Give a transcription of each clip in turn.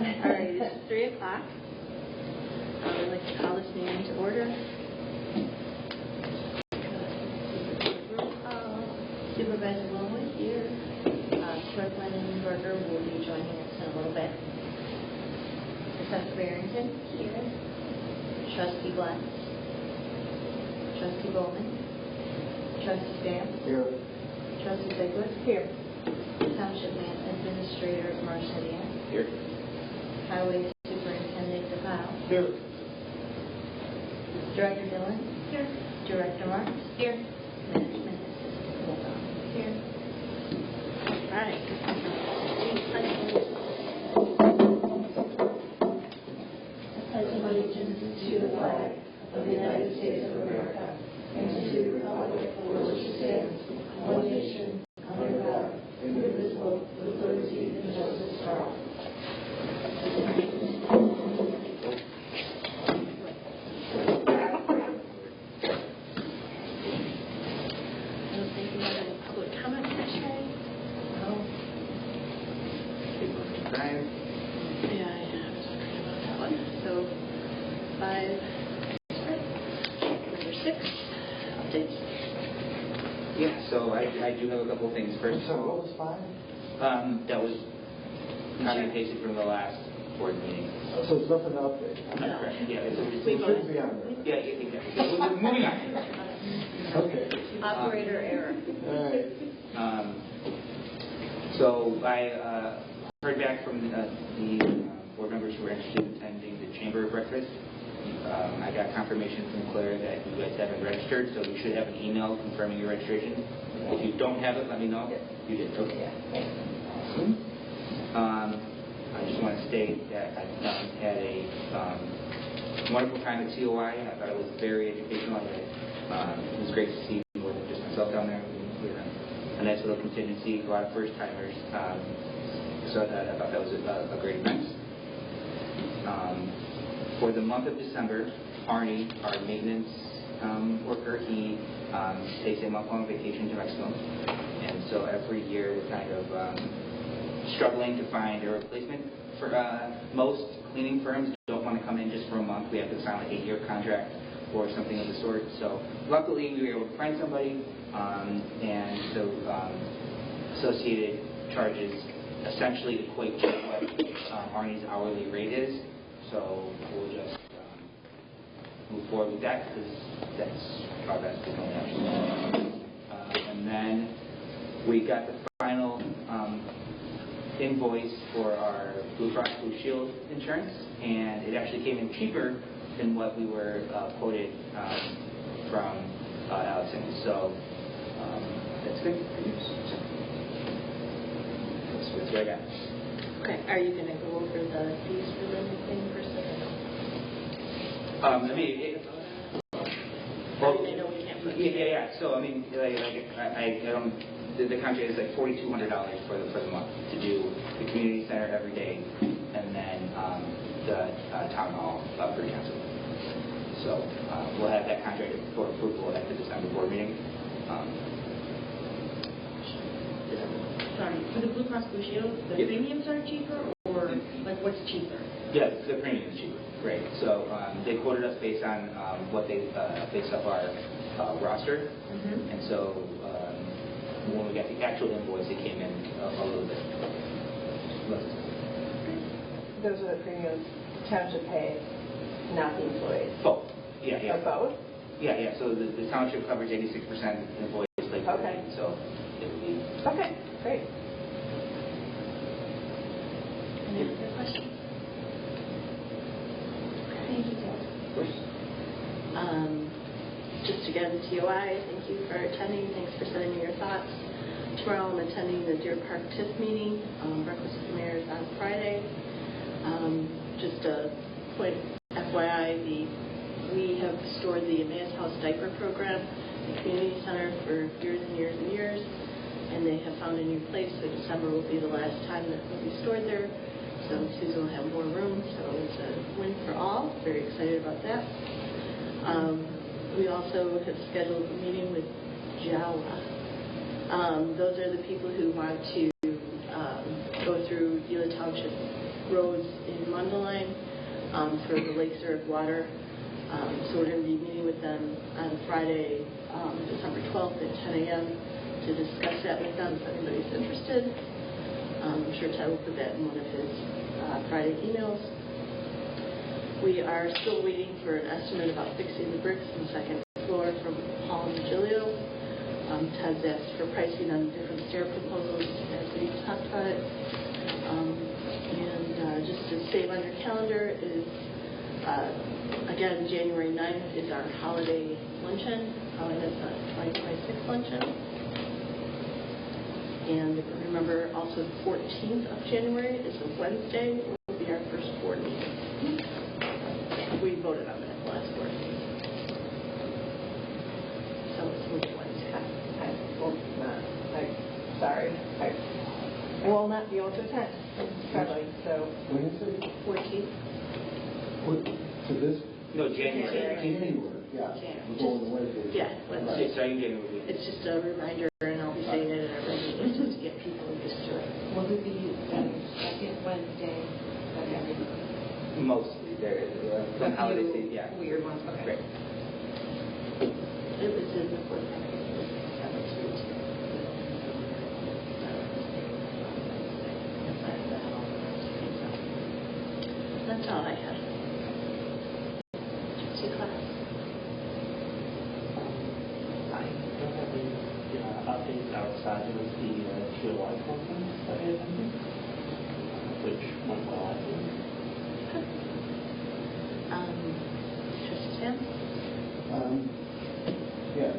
All right, it's 3 o'clock. I'd like to call this meeting to order. Supervisor Wilwood here. Clerk Lindenberger will be joining us in a little bit. Professor Barrington here. Trustee Glenn. Trustee Bowman. Trustee Stamps. Here. Trustee Ziegler. Here. Township Administrator Marcellian. Here. Highway Superintendent DePaul. Here. Director Dillon. Here. Director Marks. Here. Management Assistant Wilson. Here. All right. I pledge allegiance to the flag of the United States of America and to the republic for which it stands, one nation, under God, indivisible, with liberty and justice for all. I do have a couple of things. First, so what was 5? That was copy and pasted from the last board meeting. So it's nothing to update. That's correct. Yeah, it should be on there. Yeah, exactly. We're moving on. Okay. Operator error. All right. So I heard back from the board members who were interested in attending the chamber breakfast. I got confirmation from Claire that you guys haven't registered, so you should have an email confirming your registration. If you don't have it, let me know. You did. Okay. Awesome. I just want to state that I had a wonderful time at COI. I thought it was very educational. It was great to see more than just myself down there. We had a nice little contingency, a lot of first-timers. So I thought that was a great event. For the month of December, Arnie, our maintenance worker, he takes a month-long vacation to Mexico. And so every year we're kind of struggling to find a replacement. For most cleaning firms don't want to come in just for a month. We have to sign like a 8-year contract or something of the sort. So luckily we were able to find somebody, and the associated charges essentially equate to what Arnie's hourly rate is. So we'll just move forward with that because that's our best we can actually. And then we got the final invoice for our Blue Cross Blue Shield insurance, and it actually came in cheaper than what we were quoted from Allison. So that's good. That's what I got. Okay, are you going to go over the fees for the thing for a second? I mean, well, they know we can't put it. Yeah. So I mean, I don't. The contract is like $4,200 for the month to do the community center every day, and then the town hall for council. So we'll have that contract for approval at the December board meeting. Sorry, for the Blue Cross Blue Shield, the premiums are cheaper, or like what's cheaper? Yeah, the premium is cheaper. Great. So they quoted us based on what they based up our roster, and so when we got the actual invoice, it came in a little bit less. Those are the premiums the township pays, not the employees. Both. Yeah. Or both? Yeah. So the township covers 86% employees. Like okay. So it would be. Okay. Great. Any other questions? Thank you, Dale. Of course. Just again, TOI, thank you for attending. Thanks for sending me your thoughts. Tomorrow I'm attending the Deer Park TIF meeting. Breakfast with the Mayor is on Friday. Just a point, FYI, we have stored the Emmaus House diaper program in the community center for years and years and years. And they have found a new place, so December will be the last time that will be stored there. So Susan will have more room, so it's a win for all. Very excited about that. We also have scheduled a meeting with JAWA. Those are the people who want to go through Gila Township roads in Mundelein for the Lake Zurich water. So we're going to be meeting with them on Friday, December 12th at 10 a.m. to discuss that with them if anybody's interested. I'm sure Ted will put that in one of his Friday emails. We are still waiting for an estimate about fixing the bricks in the second floor from Paul and Gilio. Ted's asked for pricing on different stair proposals as we talked about it. And just to save on your calendar is, again, January 9th is our holiday luncheon. And it's a 2026 luncheon. And remember, also the 14th of January is a Wednesday. It will be our first board meeting. We voted on that last board meeting. So it's which Wednesday? Sorry. I will not be able to attend. I'm traveling, so. When is it? 14th? To this? No, January. January, yeah. January. We're going to Wednesday. Yeah, Wednesday. So starting January. It's just a reminder, and I'll be saying it at every meeting just to get people used to it. Will it be second Wednesday of every month? Mostly. There is. A holiday few season, yeah. weird ones, okay. Right. It was in the board packet. That looks weird too. That's all I have. See class. I don't have any updates outside of the GLI conference that I attended, which went well, I think. Trustee Sam? Yeah.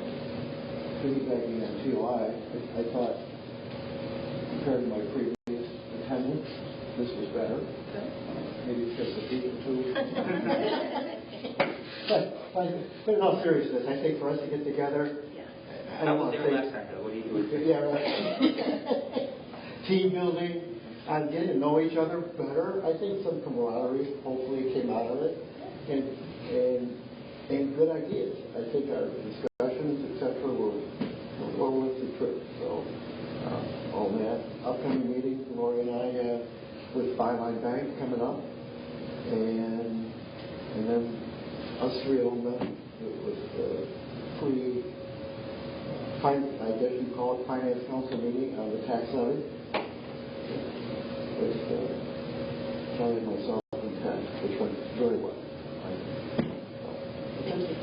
Piggybacking on TOI, I thought, compared to my previous attendance, this was better. Maybe it's just a week or two. But in all seriousness, I think for us to get together, I was there last time, though. What do you do? Yeah, right. Team building, and getting to know each other better. I think some camaraderie hopefully came out of it, and good ideas. I think our discussions, etc., were well worth the trip. So, on that upcoming meeting, Lori and I have with Byline Bank coming up, and then us three on the with I guess you call it Finance Council meeting on the tax levy. With Charlie and myself and Ted, which went very well. Thank you.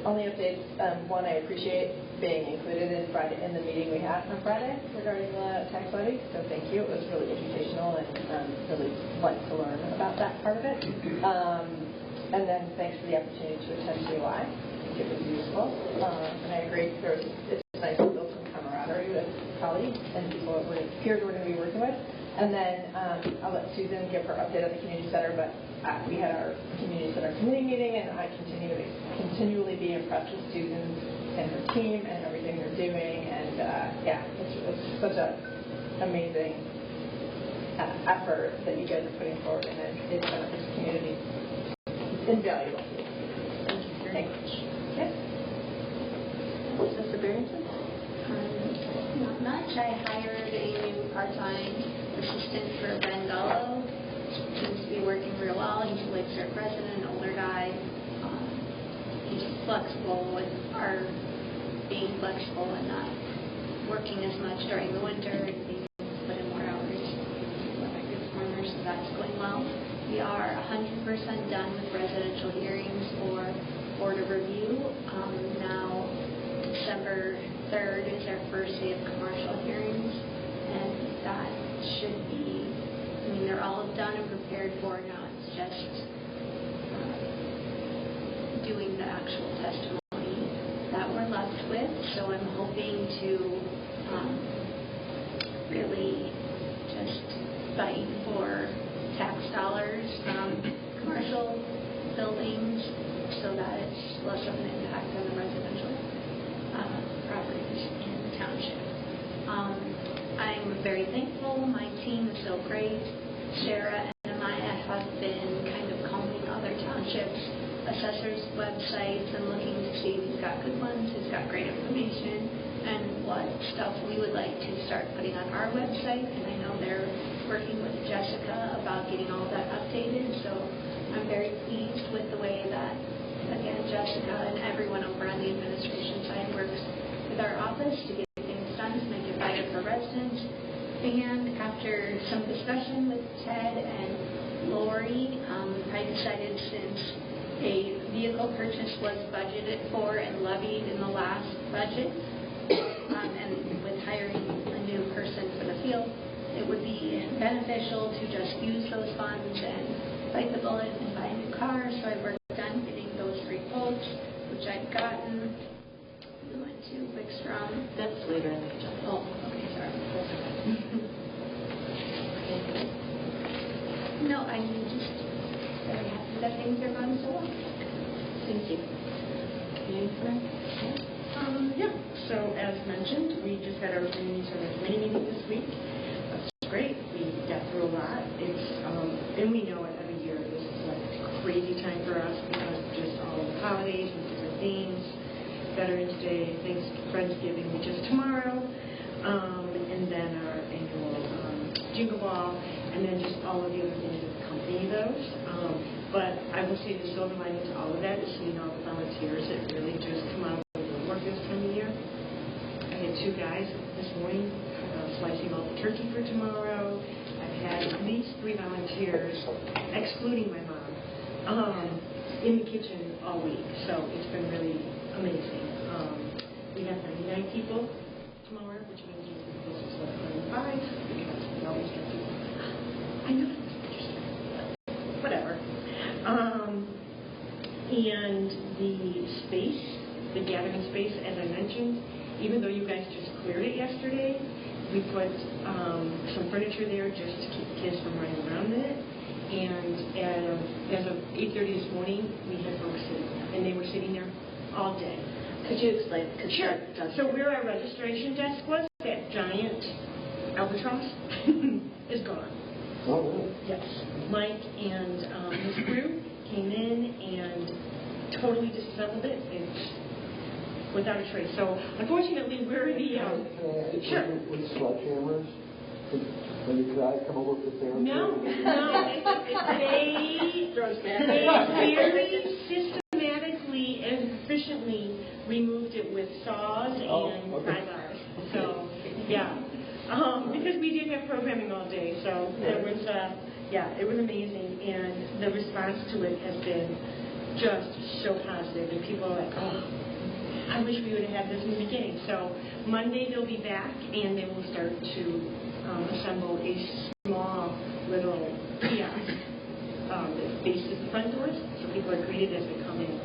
Only updates. One, I appreciate being included in the meeting we had on Friday regarding the tax levy. So thank you. It was really educational and really liked to learn about that part of it. And then thanks for the opportunity to attend COI. I think it was useful. And I agree. It's nice to build some camaraderie with colleagues and people that peers we're going to be working with. And then I'll let Susan give her update on the community center, but we had our community center committee meeting, and I continually be impressed with Susan and her team and everything they're doing. And it's such an amazing effort that you guys are putting forward, and it's community invaluable. Thank you very much. Yes. Mr. Barrington? Not much. I hired a new part-time assistant for Ben Gallo. Seems to be working real well. He's a Lake Zurich resident, an older guy. He's flexible with our being flexible and not working as much during the winter and being able to put in more hours with our good performers, so that's going well. We are 100% done with residential hearings for Board of Review. Now, December 3rd is our first day of commercial hearings, and that should be, they're all done and prepared for. Now it's just doing the actual testimony that we're left with. So I'm hoping to really just fight for tax dollars from commercial buildings so that it's less of an impact on the residential properties in the township. I'm very thankful. My team is so great. Sarah and Amaya have been kind of combing other townships, assessors' websites, and looking to see who's got good ones, who's got great information, and what stuff we would like to start putting on our website. And I know they're working on, after some discussion with Ted and Lori, I decided since a vehicle purchase was budgeted for and levied in the last budget, and with hiring a new person for the field, it would be beneficial to just use those funds and bite the bullet and buy a new car. So I worked on getting those 3 quotes, which I've gotten. We went to Wickstrom. That's later in the agenda. Oh, okay, sorry. No, I'm just very happy that things are going so well. Thank you. Yeah, so as mentioned, we just had our community service meeting this week. That's great. We got through a lot. It's and we know it every year. This is like a crazy time for us because of just all the holidays and different things. Veterans Day, Friendsgiving, which is tomorrow, and then our annual Jingle Ball, and then just all of the other things that accompany those. But I will say the silver lining to all of that is seeing all the volunteers that really just come out of the work this time of year. I had 2 guys this morning slicing all the turkey for tomorrow. I've had at least 3 volunteers, excluding my mom, in the kitchen all week. So it's been really amazing. We have 99 people tomorrow, which means we can close to 105 because we always get people. I know that's interesting, but whatever. And the space, the gathering space, as I mentioned, even though you guys just cleared it yesterday, we put some furniture there just to keep the kids from running around in it. And as of 8:30 this morning, we had folks sitting there, and they were sitting there all day. Could you explain? Sure. So where our registration desk was, that giant albatross is gone. Oh, really? Yes. Mike and his crew came in and totally disassembled it. It's without a trace. So unfortunately, we're the... Can I ask, Sure. with sledgehammers? Could I come over with the family? No. They very systematically and efficiently removed it with saws and pry bars. So, yeah. Because we did have programming all day, so it was, it was amazing. And the response to it has been just so positive. And people are like, oh, I wish we would have had this in the beginning. So Monday they'll be back, and they will start to assemble a small little kiosk that faces the front doors, so people are greeted as they come in.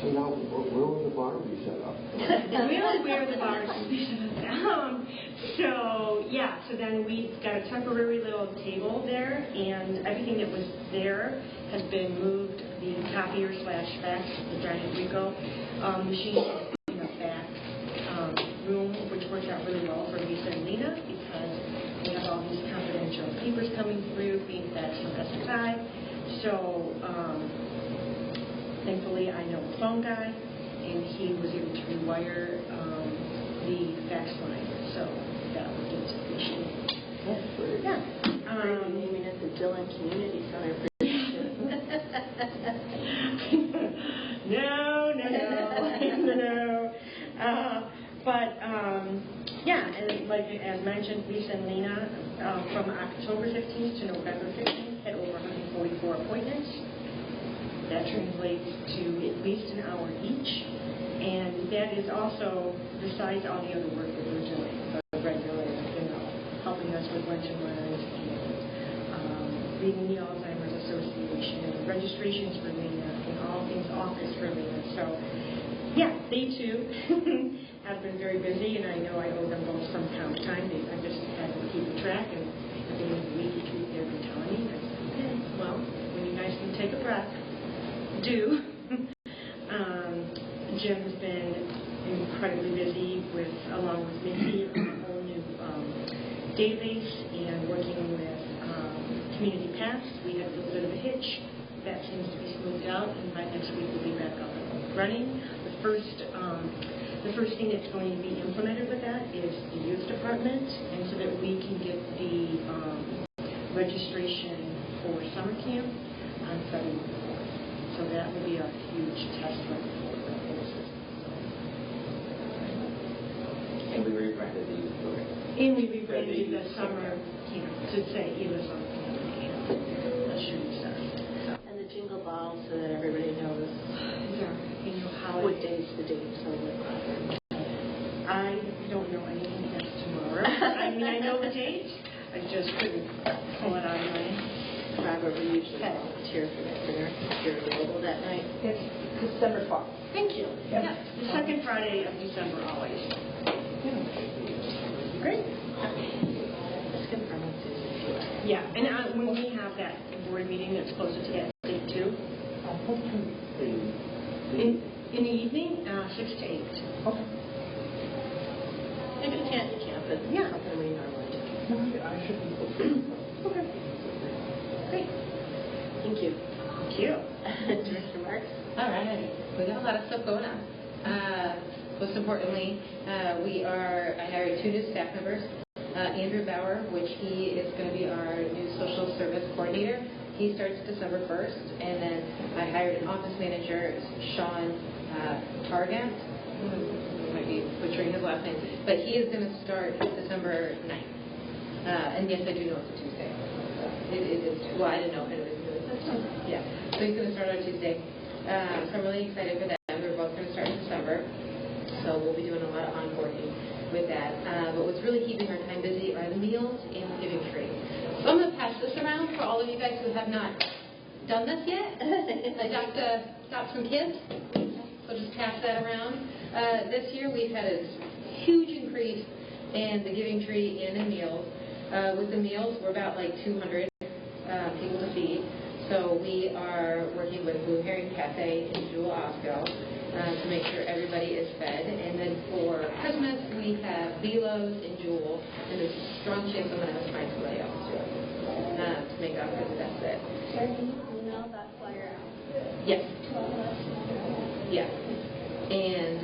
So now, where will the bar be set up? Really where the bar is be set up. So then we've got a temporary little table there, and everything that was there has been moved. The copier / fax, the giant Ricoh machine is in the back room, which works out really well for Lisa and Lena because we have all these confidential papers coming through, being faxed from SSI. So thankfully I know a phone guy, and he was able to rewire the fax line, so that was into the machine. That's great. Yeah. Naming it the Dillon Community Center. No. And like as mentioned, Lisa and Lena, from October 15th to November 15th, had over 144 appointments. That translates to at least an hour each, and that is also besides all the other work that we're doing, the regular, helping us with lunch and learns and leading the Alzheimer's Association, and registrations for Lena, and all things office for Lena. So, yeah, they too have been very busy, and I know I owe them both some comp time. I just had to keep track, and at the end of the week, they've been telling me, I said, okay, well, when you guys can take a breath, do. Jim's been incredibly busy along with Mickey, on a whole new database, and working with Community Pass. We had a little bit of a hitch. That seems to be smoothed out, and by next week we'll be back up and running. The first thing that's going to be implemented with that is the youth department, and so that we can get the registration for summer camp on February 4th. So that will be a huge test run for the whole system. So. And we rebranded the youth program. And we rebranded the summer camp to say Eula Summer Camp. That's shooting star. And the jingle ball so that everybody knows what day's the date. So I don't know anything that's tomorrow. I mean, I know the date. I just couldn't pull it out of my Robert, we usually volunteer for that dinner if you're available that night. It's December 12th. Thank you. Yep. Yeah, the second Friday of December always. Great. Just confirm with Susan if you like. Yeah, and when we have that board meeting that's closer to that date too, in the evening, 6 to 8. Okay. If you can't, you can't, but Yeah. something we normally do. I should be Okay. Great. Thank you. Thank you. Director Marks? All right, we got a lot of stuff going on. Most importantly, I hired 2 new staff members. Andrew Bauer, which he is going to be our new social service coordinator. He starts December 1st. And then I hired an office manager, Sean Targant. I might be butchering his last name. But he is going to start December 9th. And yes, I do know it's a Tuesday. It is, well, I didn't know it was yeah. So he's going to start on Tuesday. So I'm really excited for that. We're both going to start in December. So we'll be doing a lot of onboarding with that. But what's really keeping our time busy are the meals and the giving tree. So I'm going to pass this around for all of you guys who have not done this yet. I got some kids, so just pass that around. This year we've had a huge increase in the giving tree and in meals. With the meals, we're about like 200 people to feed. So we are working with Blue Heron Cafe in Jewel Osco to make sure everybody is fed. And then for Christmas, we have Velos in Jewel, and there's a strong chance I'm going to have to find somebody else to make up for the that's it. Sarah, can you email that flyer out Yes. to all of us? Yeah. And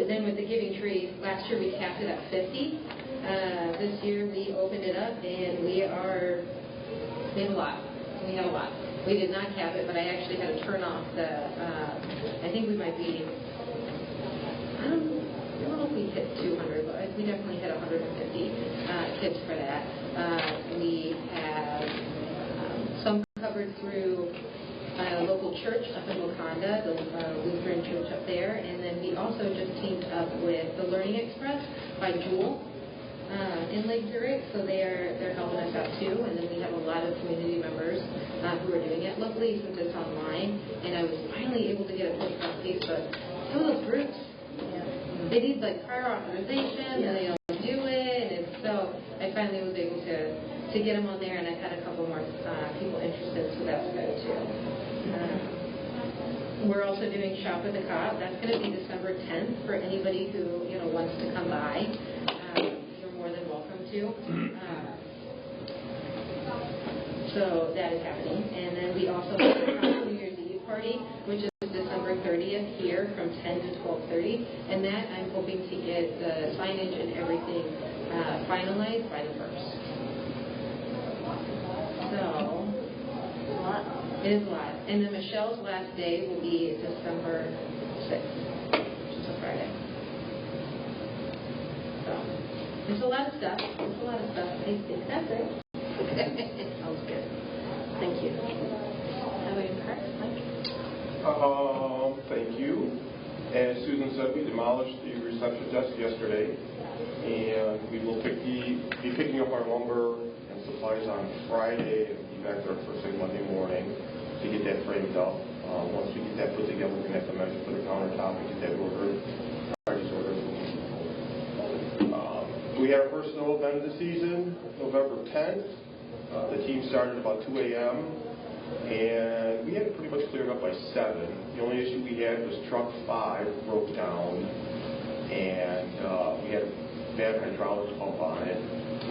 then with the giving tree, last year we capped it at 50. This year we opened it up, and we had a lot. We had a lot. We did not cap it, but I actually had to turn off the, I think we might be, I don't know if we hit 200, but we definitely hit 150 kids for that. We have some covered through a local church up in Wakanda, the Lutheran church up there, and then we also just teamed up with the Learning Express by Jewel in Lake Zurich, so they're helping us out too. And then we have a lot of community members who are doing it locally since it's online. And I was finally able to get it posted on Facebook. Some of those groups, they need like prior authorization, and they don't do it. And so I finally was able to get them on there, and I've had a couple more people interested, so that's good too. We're also doing Shop with the Cop. That's going to be December 10th for anybody who wants to come by. You're more than welcome to. So that is happening. And then we also have a New Year's Eve party, which is December 30th here from 10 to 12:30. And that I'm hoping to get the signage and everything finalized by the 1st. So it is a lot. And then Michelle's last day will be December 6th, which is a Friday. So it's a lot of stuff. I think that's it. Sounds good. Thank you. Highway and Parks, Mike? Thank you. As Susan said, we demolished the reception desk yesterday, and we will be picking up our lumber and supplies on Friday and be back there first thing Monday morning to get that framed up. Once we get that put together, we're going to have to measure for the countertop and get that ordered. We had our first snow event of the season, November 10th. The team started about 2 a.m. and we had it pretty much cleared up by 7. The only issue we had was truck 5 broke down, and we had a bad hydraulic pump on it.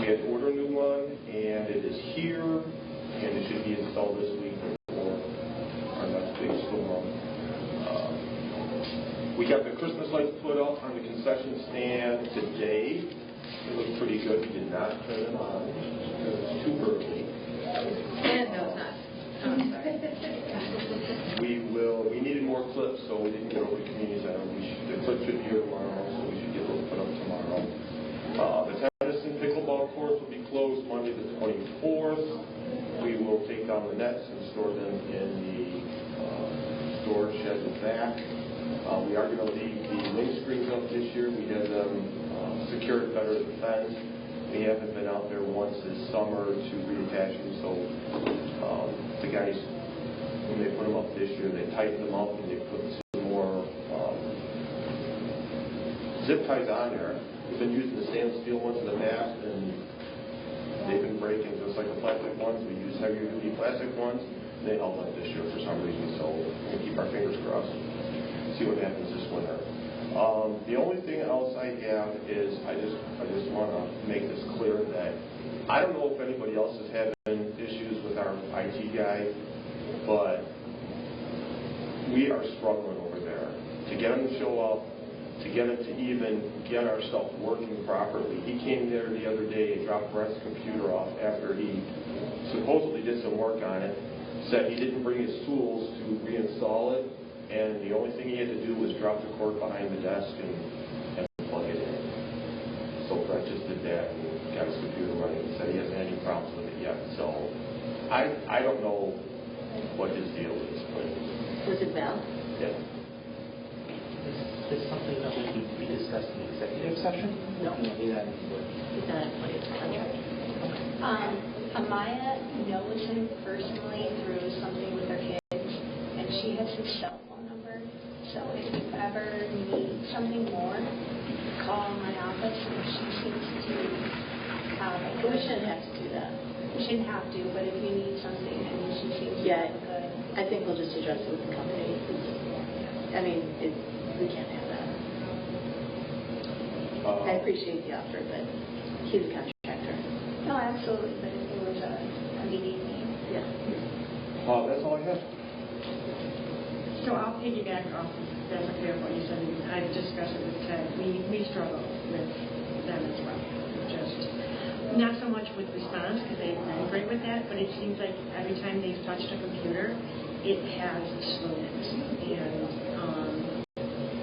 We had to order a new one, and it is here, and it should be installed this week before our next big storm. We got the Christmas lights put up on the concession stand today. It looked pretty good. We did not turn them on because it's too early. No, it's not. Oh, I'm sorry. We needed more clips, so we didn't get over to community center. The clip should be here tomorrow closed Monday the 24th. We will take down the nets and store them in the storage shed in the back. We are going to leave the link screens up this year. We have them secured better than fence. We haven't been out there once this summer to reattach them, so the guys, when they put them up this year, they tighten them up and they put some more zip ties on there. We've been using the stainless steel ones in the past, and they've been breaking just like the plastic ones. We use heavier duty plastic ones, and they held up this year for some reason, so we'll keep our fingers crossed. See what happens this winter. The only thing else I have is I just want to make this clear that I don't know if anybody else is having issues with our IT guy, but we are struggling over there to get him to show up, to get him to even get our stuff working properly. He came there the other day and dropped Brett's computer off after he supposedly did some work on it, said he didn't bring his tools to reinstall it, and the only thing he had to do was drop the cord behind the desk and plug it in. So Brett just did that and got his computer running. He said he hasn't had any problems with it yet. So I don't know what his deal is. But Was it Val? yeah. Is this something that will be discussed in the executive session? No. Maybe that Is that what it's contract? Amaya knows him personally through something with her kids, and she has his cell phone number. So if you ever need something more, call my office, and she seems to have a But we shouldn't have to do that. You shouldn't have to, but if you need something, I mean, she seems to Yeah, have a good. I think we'll just address it with the company. I mean, we can't have that. I appreciate the offer, but he's a contractor. No, absolutely, but if it was a immediate need. Yeah. That's all I have. So I'll piggyback off of that's okay with what you said. I've discussed it with Ted. We struggle with them as well. Just not so much with response because they've been great with that, but it seems like every time they've touched a computer, it has slowness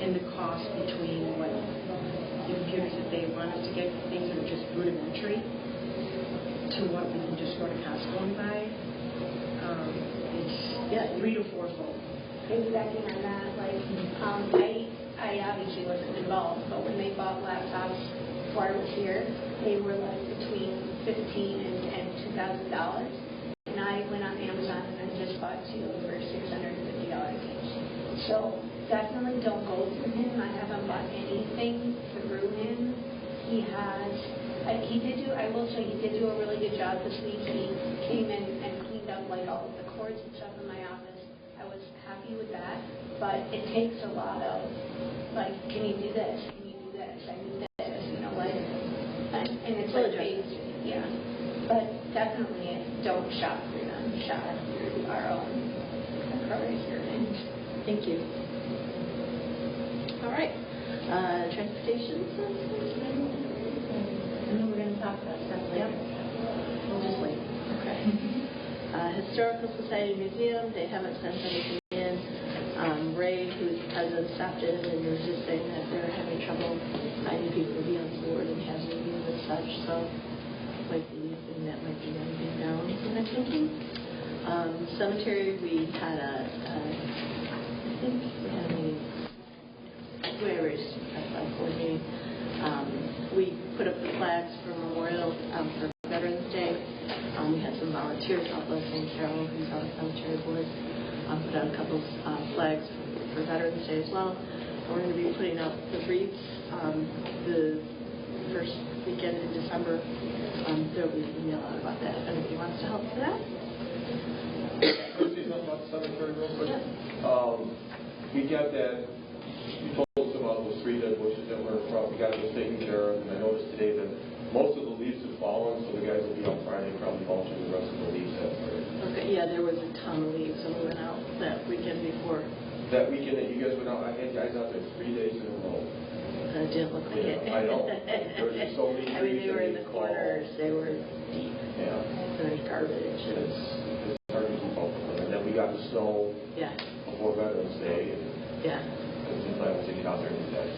and the cost between what the computers that they want us to get things that are just rudimentary to what we can just go to Costco and buy. It's 3 to 4-fold. Exactly on that. Like, I obviously wasn't involved, but when they bought laptops while I was here, they were like between $1,500 and $2,000. And I went on Amazon and I just bought 2 for $650 each. So definitely don't go through him. I haven't bought anything through him. He has. I will say he did do a really good job this week. He came in and cleaned up like all of the cords and stuff in my office. I was happy with that, but it takes a lot of, like, can you do this? Can you do this? I need this, like, and it's like basic, yeah. But definitely don't shop through them. Shop through our own procurement. Thank you. All right. Transportation. And then we're going to talk about stuff later. We'll just wait. Okay. Historical Society Museum, they haven't sent anything in. Ray, who's the president, stopped in and was just saying that they're having trouble finding people to be on board and have meetings and such, so might be anything that might be winding down, I'm thinking. Cemetery, we had I think we had a meeting, whoever is coordinating. We put up the flags for Memorial for Veterans Day. We had some volunteers help us, and Carol, who's on the cemetery board, put out a couple flags for Veterans Day as well. And we're going to be putting up the wreaths the first weekend in December. There will be an email out about that if anybody wants to help with that. Can I say something about the cemetery real quick? Yeah. We got that. You told us about those 3 dead bushes that were in front. We got those taken care of, and I noticed today that most of the leaves have fallen, so the guys will be out Friday probably mulching the rest of the leaves that way. Okay, yeah, there was a ton of leaves when we went out that weekend before. That weekend that you guys went out, I had guys out there 3 days in a row. It didn't look like it. I know. There were just so many I mean, trees they were in that the fall. corners. They were deep. Yeah. There's garbage. It's hard to keep up with them. And then we got the snow Yeah. before Veterans Day, and Yeah. the plan was to get out there and do that.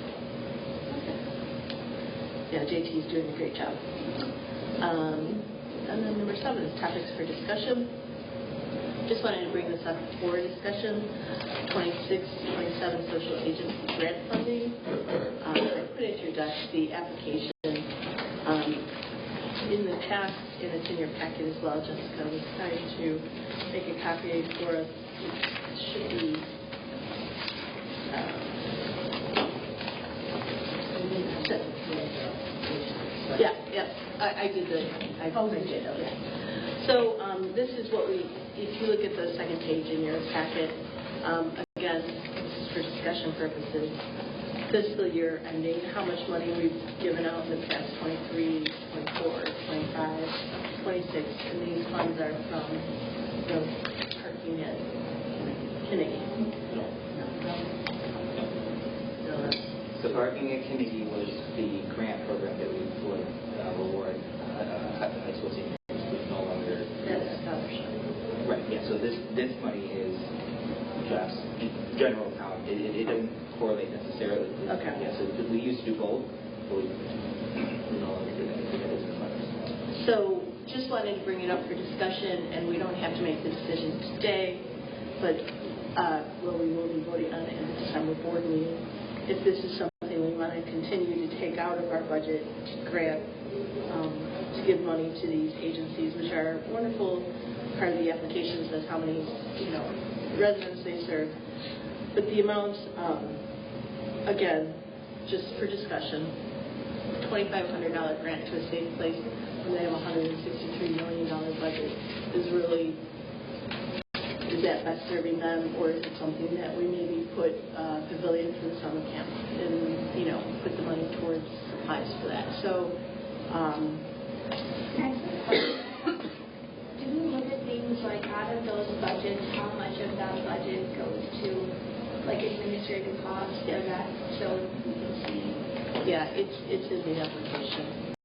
Yeah, JT's doing a great job. And then number 7 is topics for discussion. Just wanted to bring this up for discussion. 26, 27 social agency grant funding. I put at your desk the application. In the past, and it's in your packet as well, Jessica was trying to make a copy for us. It should be I did the, I printed it out. So this is what we, if you look at the second page in your packet, again, this is for discussion purposes, fiscal year ending, how much money we've given out in the past 23, 24, 25, 26, and these funds are from the parking at Carnegie. So Parking at Carnegie was the grant program that we would reward high school seniors. It's no longer... That's a scholarship. Right, yeah. So this money is just general account. It doesn't correlate necessarily. Okay. Yeah, so we used to do both, but we no longer do that because it's money. So just wanted to bring it up for discussion, and we don't have to make the decision today, but we will be voting on it in the December board meeting. If this is something we want to continue to take out of our budget grant to give money to these agencies, which are a wonderful part of the application says how many residents they serve. But the amount, again, just for discussion, $2,500 grant to a safe place when they have a $163 million budget is really, is that best serving them, or is it something that we maybe put pavilion for the summer camp and, put the money towards supplies for that? So, do we look at things like out of those budgets, how much of that budget goes to like administrative costs or that, so we can see? Yeah, it's in the application.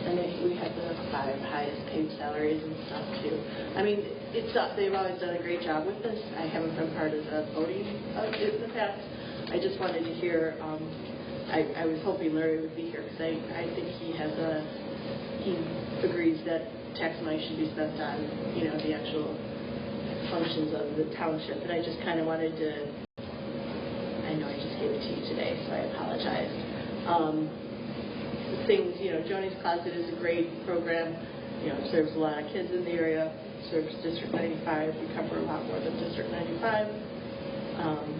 And we have the 5 highest paid salaries and stuff too. I mean, they've always done a great job with this. I haven't been part of the voting in the past. I just wanted to hear. I was hoping Larry would be here because I think he agrees that tax money should be spent on the actual functions of the township. And I just kind of wanted to. I know I just gave it to you today, so I apologize. Things, Joni's Closet is a great program. Serves a lot of kids in the area. Serves District 95. We cover a lot more than District 95.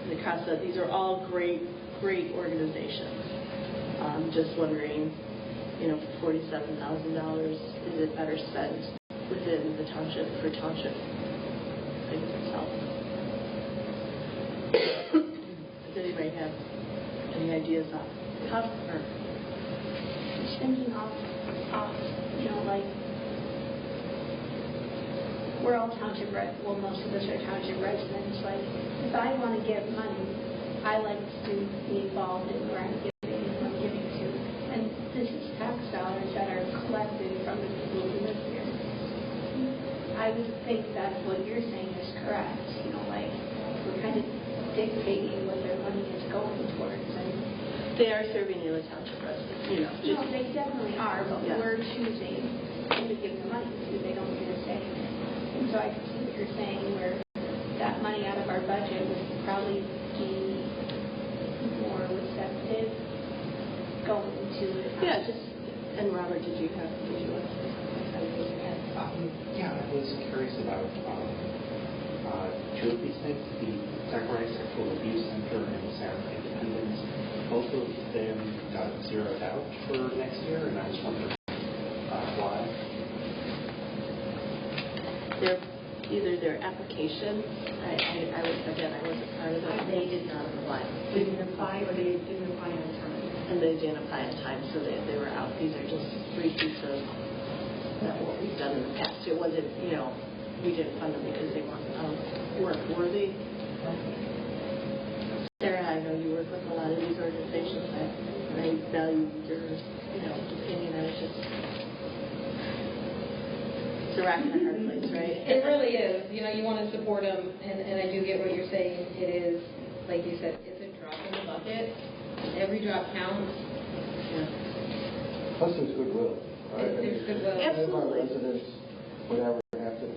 The CASA. These are all great organizations. Just wondering, $47,000, is it better spent within the township for township things itself? Does anybody have any ideas on top or? Just thinking off, like, we're all township well, most of us are township residents. Like, if I want to give money, I like to be involved in where I'm giving and who I'm giving to. And this is tax dollars that are collected from the people who live here. I would think that what you're saying is correct. Like, we're kind of dictating what their money is going towards. And they are serving you as township residents, No, they definitely are, but yeah. we're choosing who to give the money to. They don't get a say in it. And so I can see what you're saying, where that money out of our budget would probably be more receptive going to it. Yeah, and Robert, did you want to say something? Yeah, I was curious about 2 of these things, the Zacharias Sexual Abuse Center and the Sarah Independence. Both of them got zeroed out for next year, and I was wondering why. Either their application, I wasn't part of it, they did not apply. Didn't apply, or they didn't apply on time. And they didn't apply on time, so they were out. These are just repeats of what we've done in the past. It wasn't, we didn't fund them because they weren't worthy. Sarah, I know you work with a lot of these organizations, and I value your, opinion. I was just, it's a rock and a hard place, right? It really is. You want to support them, and I do get what you're saying. It is, like you said, it's a drop in the bucket. Every drop counts. Yeah. Plus, there's goodwill. right? There's goodwill. None of our Absolutely. residents would ever have to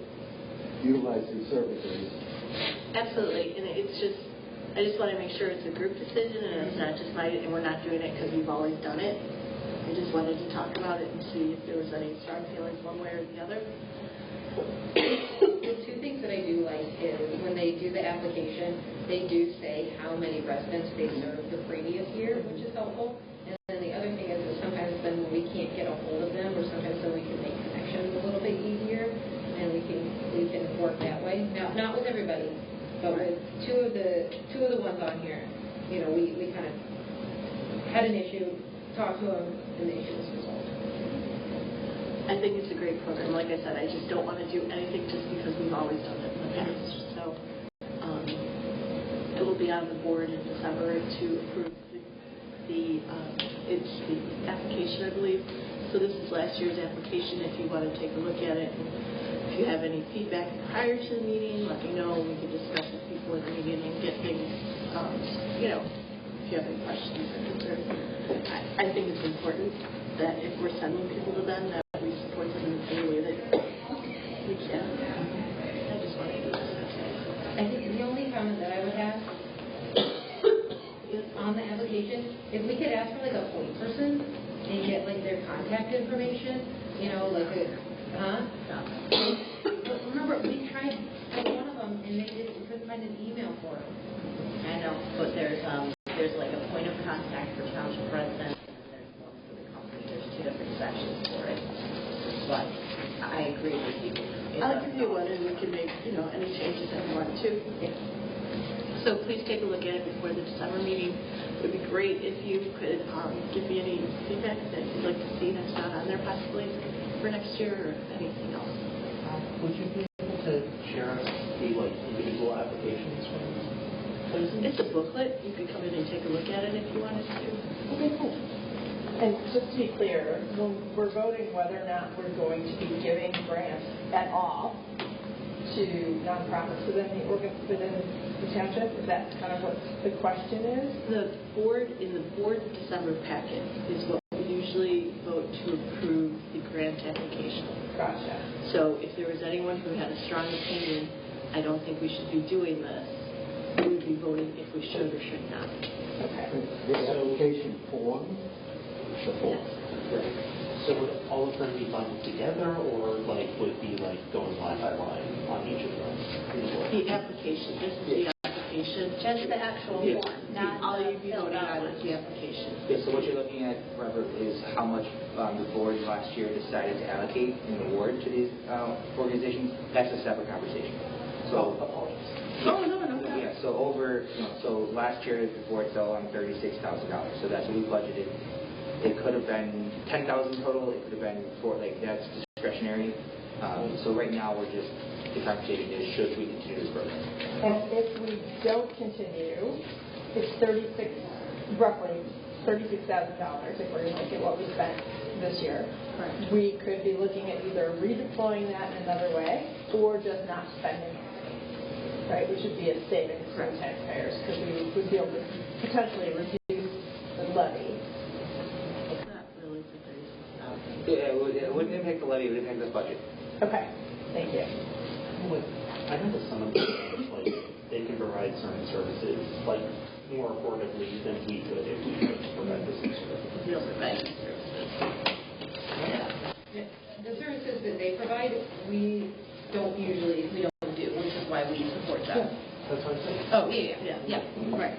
utilize these services. Absolutely, and it's just, I just want to make sure it's a group decision and it's not just my, and we're not doing it because we've always done it. I just wanted to talk about it and see if there was any strong feelings one way or the other. The two things that I do like is when they do the application, they do say how many residents they served the previous year, which is helpful. And then the other thing is that sometimes then when we can't get a hold of them, or sometimes then we can make connections a little bit easier, and we can work that way. Now, not with everybody, but with two of the ones on here, you know, we kind of had an issue, talked to them, and the issue was resolved. I think it's a great program. Like I said, I just don't want to do anything just because we've always done it in the past. So it will be on the board in December to approve it's the application, I believe. So this is last year's application. If you want to take a look at it, and if you have any feedback prior to the meeting, let me know. We can discuss with people in the meeting and get things, you know, if you have any questions or concerns. I think it's important that if we're sending people to them, that we support them in any way that we can. I just want to do this. I think the only comment that I would have is on the application, if we could ask for like a point person and get like their contact information, you know, like but remember, we tried one of them and we couldn't find an email for it. I know, but there's like a point of contact for township residents, and then there's one for the company. There's two different sections for it. But I agree with you. I'll give you one, and we can make, you know, any changes that we want to. Yeah. So please take a look at it before the December meeting. It would be great if you could give me any feedback that you'd like to see that's not on there possibly for next year or anything else. Would you be able to share the like individual applications from places? It's a booklet. You could come in and take a look at it if you wanted to. Okay, cool. And just to be clear, when we're voting whether or not we're going to be giving grants at all to nonprofits within the township, is that kind of what the question is? The board, in the board December packet, is what we usually vote to approve the grant application. Gotcha. So if there was anyone who had a strong opinion, I don't think we should be doing this, we would be voting if we should or should not. Okay. The application form, the form. So would all of them be bundled together, or like would it be like going line by line on each of them? The application, this is the application. Just the actual Yeah. form, not All the you'd be filled voting out on one. is the application. Yeah, so what you're looking at, Robert, is how much the board last year decided to allocate and award to these organizations. That's a separate conversation. So, Oh, no. yeah, so so last year the board fell on $36,000. So that's what we budgeted. It could have been 10,000 total. It could have been that's discretionary. So right now the conversation is should we continue this program? And if we don't continue, it's roughly $36,000 if we're going to look at what we spent this year. Correct. We could be looking at either redeploying that in another way or just not spending it. Right, which would be a savings for the taxpayers because we would be able to potentially reduce the levy. It's not really for 36,000. It wouldn't impact the levy. It would impact the budget. Okay, thank you. I know that some of them, like, they can provide certain services, like, more affordably than we could if we could provide the same services. We don't provide any services. The services that they provide, we don't do, which is why we support them. That's what I'm saying. Oh, yeah. Right.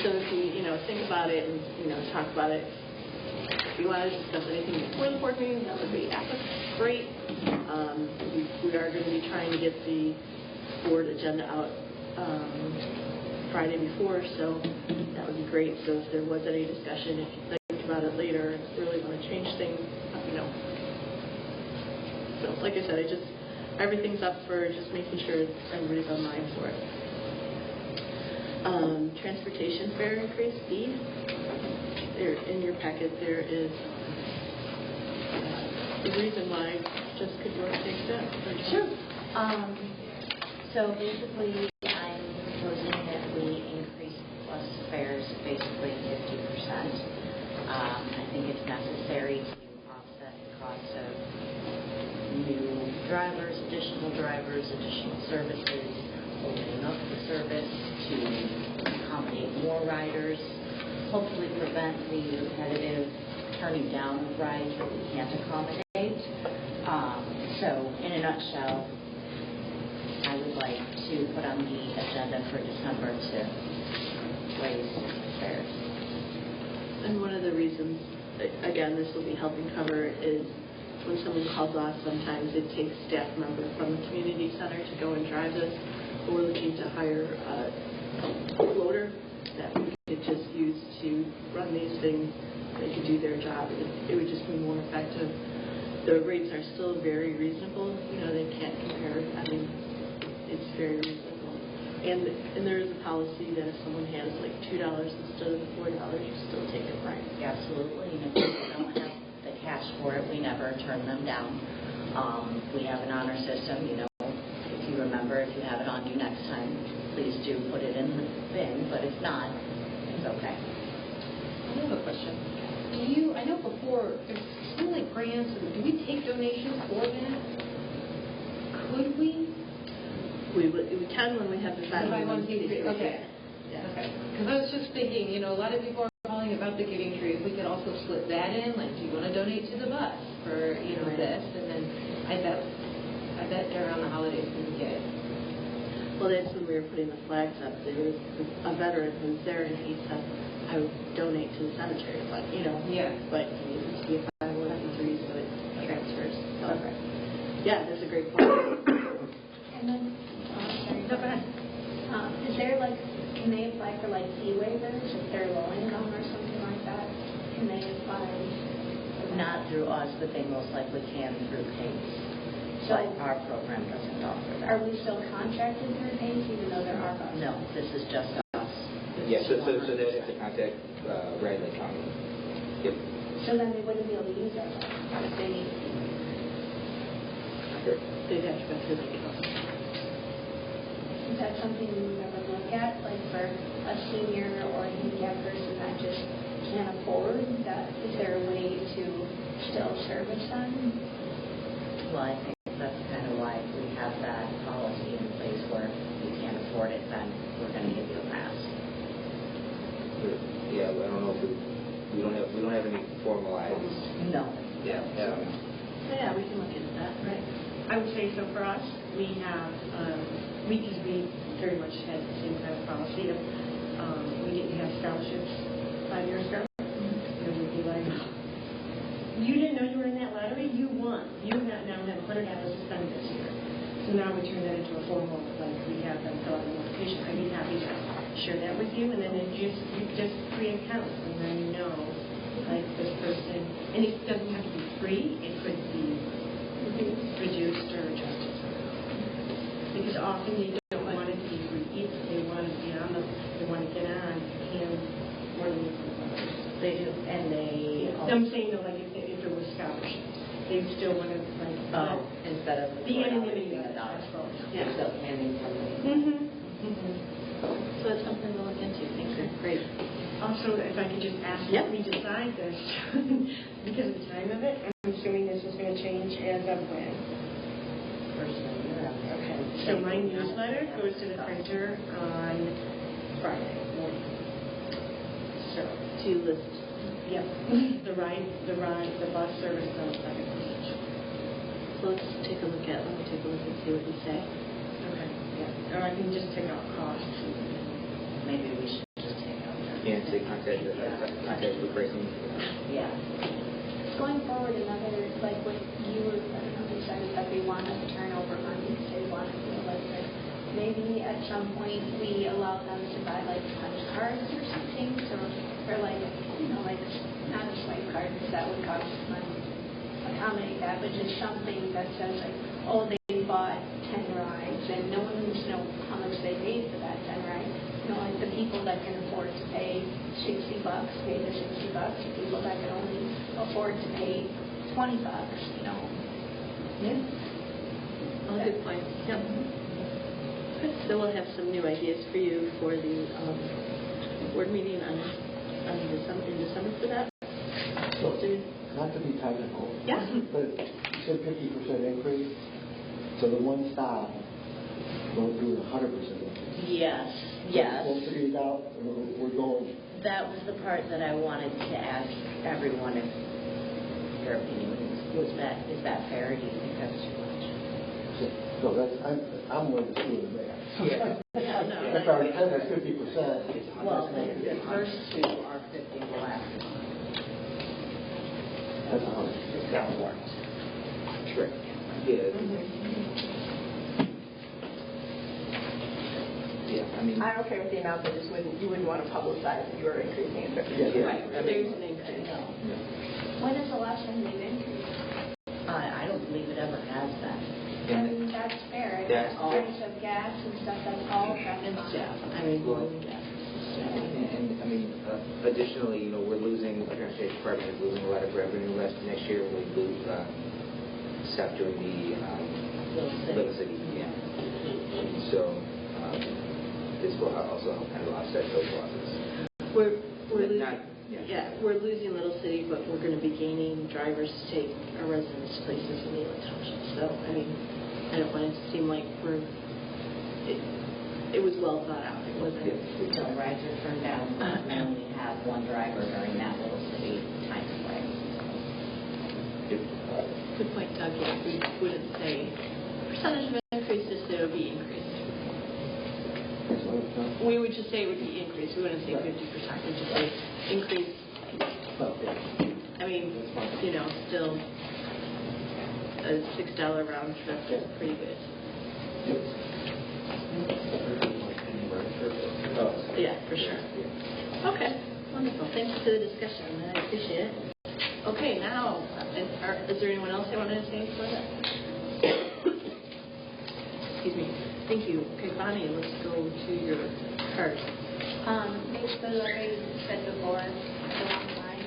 So if you, think about it and, talk about it, if you want to discuss anything before the board meeting, that would be great. We are going to be trying to get the board agenda out Friday before, so that would be great. So if there was any discussion, if you think about it later and really want to change things, let me know. So, like I said, everything's up for just making sure everybody's online for it. Transportation fare increase, B. There, in your packet, there is the reason why. Jessica, do you want to take that? Sure. So basically, I'm proposing that we increase bus fares basically 50%. I think it's necessary drivers, additional services, opening up the service to accommodate more riders, hopefully prevent the repetitive turning down of rides that we can't accommodate. So, in a nutshell, I would like to put on the agenda for December to raise fares. And one of the reasons, again, this will be helping cover is when someone calls off, sometimes it takes a staff member from the community center to go and drive this. But we're looking to hire a floater that we could just use to run these things. They could do their job. It would just be more effective. The rates are still very reasonable. They can't compare. I mean, it's very reasonable. And there is a policy that if someone has like $2 instead of the $4, you still take it, right? Absolutely. And if people don't have the cash for it, we never turn them down. We have an honor system. If you remember, if you have it on you next time, please do put it in the bin. But if not, it's okay. I have a question. I know before, there's something like grants, do we take donations for that? Could we? We can when we have the 501c3. Okay. Yeah. Okay. Because I was just thinking, a lot of people are calling about the Giving Tree. If we could also split that in, like, do you want to donate to the bus for, this? And then I bet around the holidays we would get. Well, that's when we were putting the flags up. There was a veteran who was there, and he said, I would donate to the cemetery. But, Yeah. But it needs to be a 501c3, so it transfers. So, yeah, that's a great point. And then, sorry. No, go ahead. Is there can they apply for fee waivers if they're low income or something like that? Can they apply? Not through us, but they most likely can through PACE. So our program doesn't offer that. Are we still contracted through PACE even though there are buses? No, this is just us. Yeah, so they would have to contact Bradley County. Yep. So then they wouldn't be able to use that bus if they need to. Sure. They'd have to go through the county. Is that something you ever look at, for a senior or a handicapped person that just can't afford? Is there a way to still service them? Well, I think that's kind of why we have that policy in place where if you can't afford it, then we're going to give you a pass. Yeah, I don't know if we don't have any formalized. No. Yeah. So, yeah, we can look into that. Right. I would say so for us, we have, because we very much had the same kind of policy of, we didn't have scholarships 5 years ago. And we'd be like, you didn't know you were in that lottery? You won. You now have $100 to spend this year. So now we turn that into a formal, we have them fill out an application. I'd be happy to share that with you. And then you just create accounts. And then this person, and it doesn't have to be free. It could be reduced or adjusted. Because often they don't want it to be free either. They want to be on they want to get on and more than $100. They do, and they. I'm saying though, if there was scholarships, they still want to instead of the anonymity of $4. it. Yeah. So handing something. So it's something to look into. Thank you. Great. Also, if I could just ask, Yep. we decide this because of the time of it. I'm assuming this is going to change as of when. First of the year. Okay. So my newsletter goes to the printer on Friday morning. So, To list. yep, the bus service on the second page. So let me take a look and see what you say. Okay. Yeah. Or I can just take out costs. Maybe we should just take out that. Yeah, to contact the pricing. Yeah. Going forward, another, what you were, I don't know, you said that we want to turn over money because they want to feel like this. Maybe at some point we allow them to buy punch cards or something, so or not a swipe card because that would cost money to accommodate that, but just something that says they bought 10 rides and no one needs to know how much they paid for that 10 rides. The people that can afford to pay $60 pay the $60. The people that can only afford to pay $20, Yeah. Oh, good point. Yep. Good. So we'll have some new ideas for you for the board meeting in December for that. So, not to be technical, Yeah. but you said 50% increase. So the one stop, don't do 100%. Yes, yes. We'll figure it out. We're going. That was the part that I wanted to ask everyone if their opinion was is that fair? Do you think that's too much? So that's, I'm willing to do the math. Yeah. Yeah, no. If our intent is 50%. Well, the first two are 50, the last one. That's 100. It's got worked. Sure. Yeah. Yeah, I mean, I'm okay with the amount, but just you wouldn't want to publicize if you were increasing it 50%. Yeah. Right. There's an increase. When is the last time they've increased? I don't believe it ever has that. And that's fair. That's- In terms of gas and stuff, that's all traffic. I mean, well, and I mean, additionally, we're losing, the transportation department is losing a lot of revenue next year. We lose stuff during the Little City. Yeah. So this will also help kind of offset those losses. we're losing, Not- we're losing Little City, but we're going to be gaining drivers to take our residents to places in Leland Township. So, I mean, I don't want it to seem like it was well thought out. It wasn't. So rides are turned down, we only have one driver during that Little City time frame. Good point, Doug. Yeah, we wouldn't say percentage of increase, just say it would be increased. We would just say it would be increased. We wouldn't say 50%. We'd just say increase. I mean, still a $6 round trip is pretty good. Yeah, for sure. Okay, wonderful. Thanks for the discussion. I appreciate it. Okay, now, is there anyone else that wanted to say for that? Excuse me. Thank you. Okay, Bonnie, let's go to your part. Basically, like I said before, it's a long line.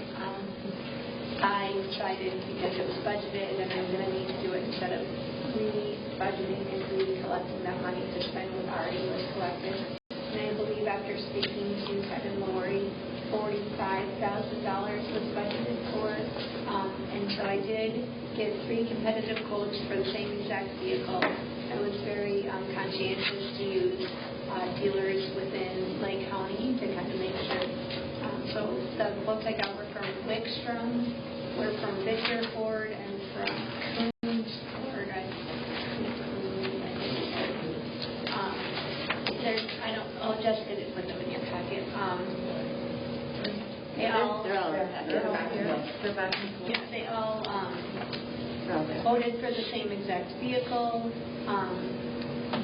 I decided because it was budgeted and I'm going to need to do it instead of re-budgeting and re-collecting that money to spend what already was collected. And I believe after speaking to Kevin Lori, $45,000 was budgeted for. And so I did get 3 competitive quotes for the same exact vehicle. I was very conscientious to use dealers within Lake County to kind of make sure. So the quotes I got were from Wickstrom, were from Victor Ford, and from Coons Ford. Jessica did put them in your packet. They all voted for the same exact vehicle.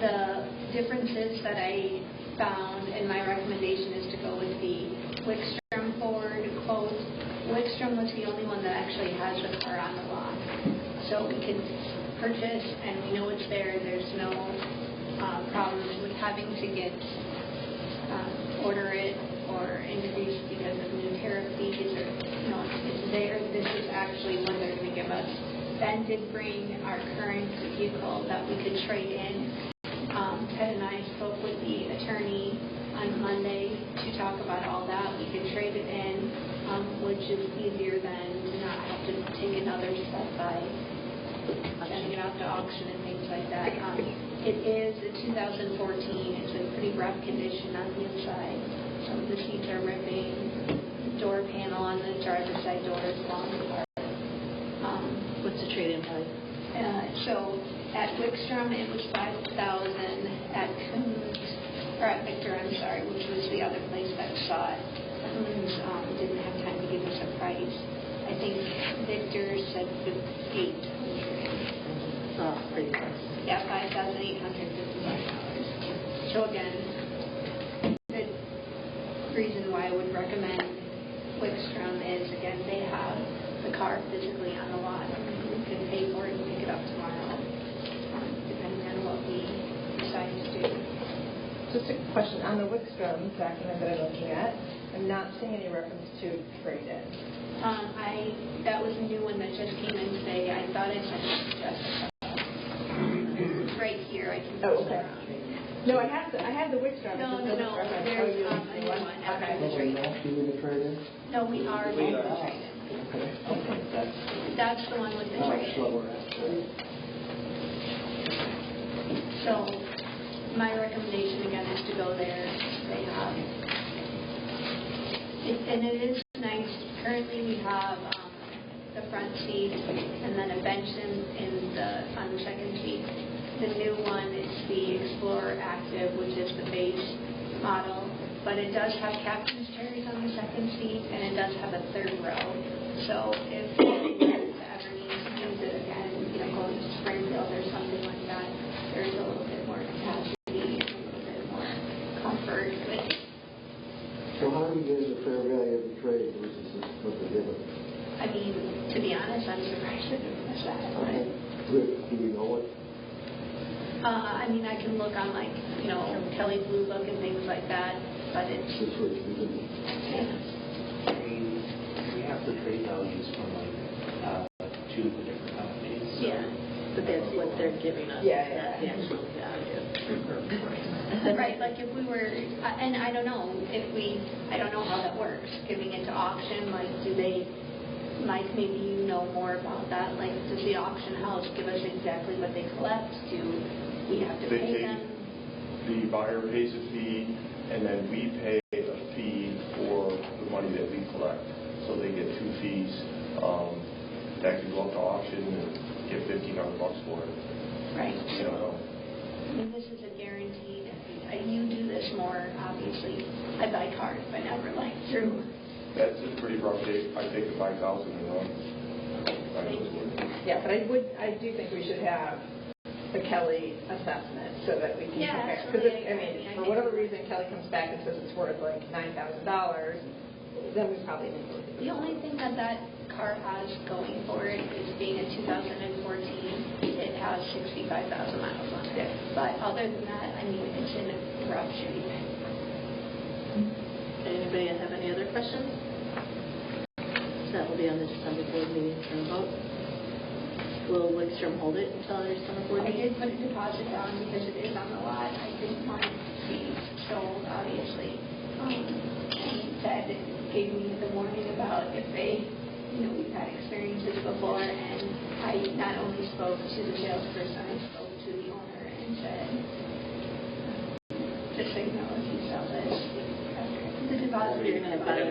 The differences that I found, and my recommendation is to go with the Wickstrom Ford quote. Wickstrom was the only one that actually has the car on the lot. So we could purchase, and we know it's there. There's no problems with having to order it or increase because of new tariff fees, or it's there. This is actually what they're going to give us. Ben did bring our current vehicle that we could trade in. Ted and I spoke with the attorney on Monday to talk about all that. We could trade it in, which is easier than to not have to take another step by sending it out to auction and things like that. It is a 2014. It's in pretty rough condition on the inside. Some of the seats are ripping. The door panel on the driver's side door is falling apart. What's the trade-in price? So at Wickstrom it was $5,000. At Coons, or at Victor, I'm sorry, which was the other place that saw it. Coons didn't have time to give us a price. I think Victor said $800. Oh, pretty close. Yeah, $5,855. So again, the reason why I would recommend Wickstrom is, again, they have the car physically on the lot. You can pay for it and pick it up tomorrow, depending on what we decide to do. Just a question on the Wickstrom document that I'm looking at. I'm not seeing any reference to trade-in. That was a new one that just came in today. I thought I sent it to Jessica. It's right here. I can Oh, okay. No, I have the Wickstrom. No. There's a new one. Okay. We're not doing the trade-in? No, we are doing the trade-in. Okay. That's the one with the All right, trade-in. so we're at So my recommendation again is to go there. They have, and it is nice. Currently we have the front seat and then a bench on the second seat. The new one is the Explorer Active, which is the base model, but it does have captain's chairs on the second seat and it does have a third row. So if anyone ever needs to use it again, going to Springfield or something like that, there's a little bit more capacity and a little bit more comfort. So how do we get the fair value of the trade versus what they're giving? I mean, to be honest, I'm surprised that it was that. Do we know it? I mean, I can look on Kelly Blue Book and things like that, but it's Just what we didn't. We have the trade values from two of the different companies. So Yeah, but that's what they're giving us. Yeah, Not the actual value. right. Like if we were, and I don't know I don't know how that works. Giving it to auction, Mike, maybe you know more about that. Like, does the auction house give us exactly what they collect? Do we have to pay them? The buyer pays a fee, and then we pay a fee for the money that we collect. So they get two fees. That can go up to auction and get $1,500 for it. Right. You know. I mean, this is a guaranteed. You do this more, obviously. I buy cars, but never through. That's a pretty rough day. I take the 5,000 and run. Yeah, but I do think we should have the Kelly assessment so that we can compare. Because for whatever reason, Kelly comes back and says it's worth like $9,000, then we probably need to look at The only thing that car has going for it is being a 2014. It has 65,000 miles on it. Yeah. But other than that, I mean, it's in a rough shape. Anybody have any other questions? So that will be on the December board meeting for a vote. Will Wickstrom hold it until our December board I meeting? did put a deposit down because it is on the lot. I didn't want it to be sold, obviously. And Ted gave me the warning about if they, we've had experiences before, and I not only spoke to the salesperson, I spoke to the owner and said, just so you know, if you sell this, the deposit you're going to buy.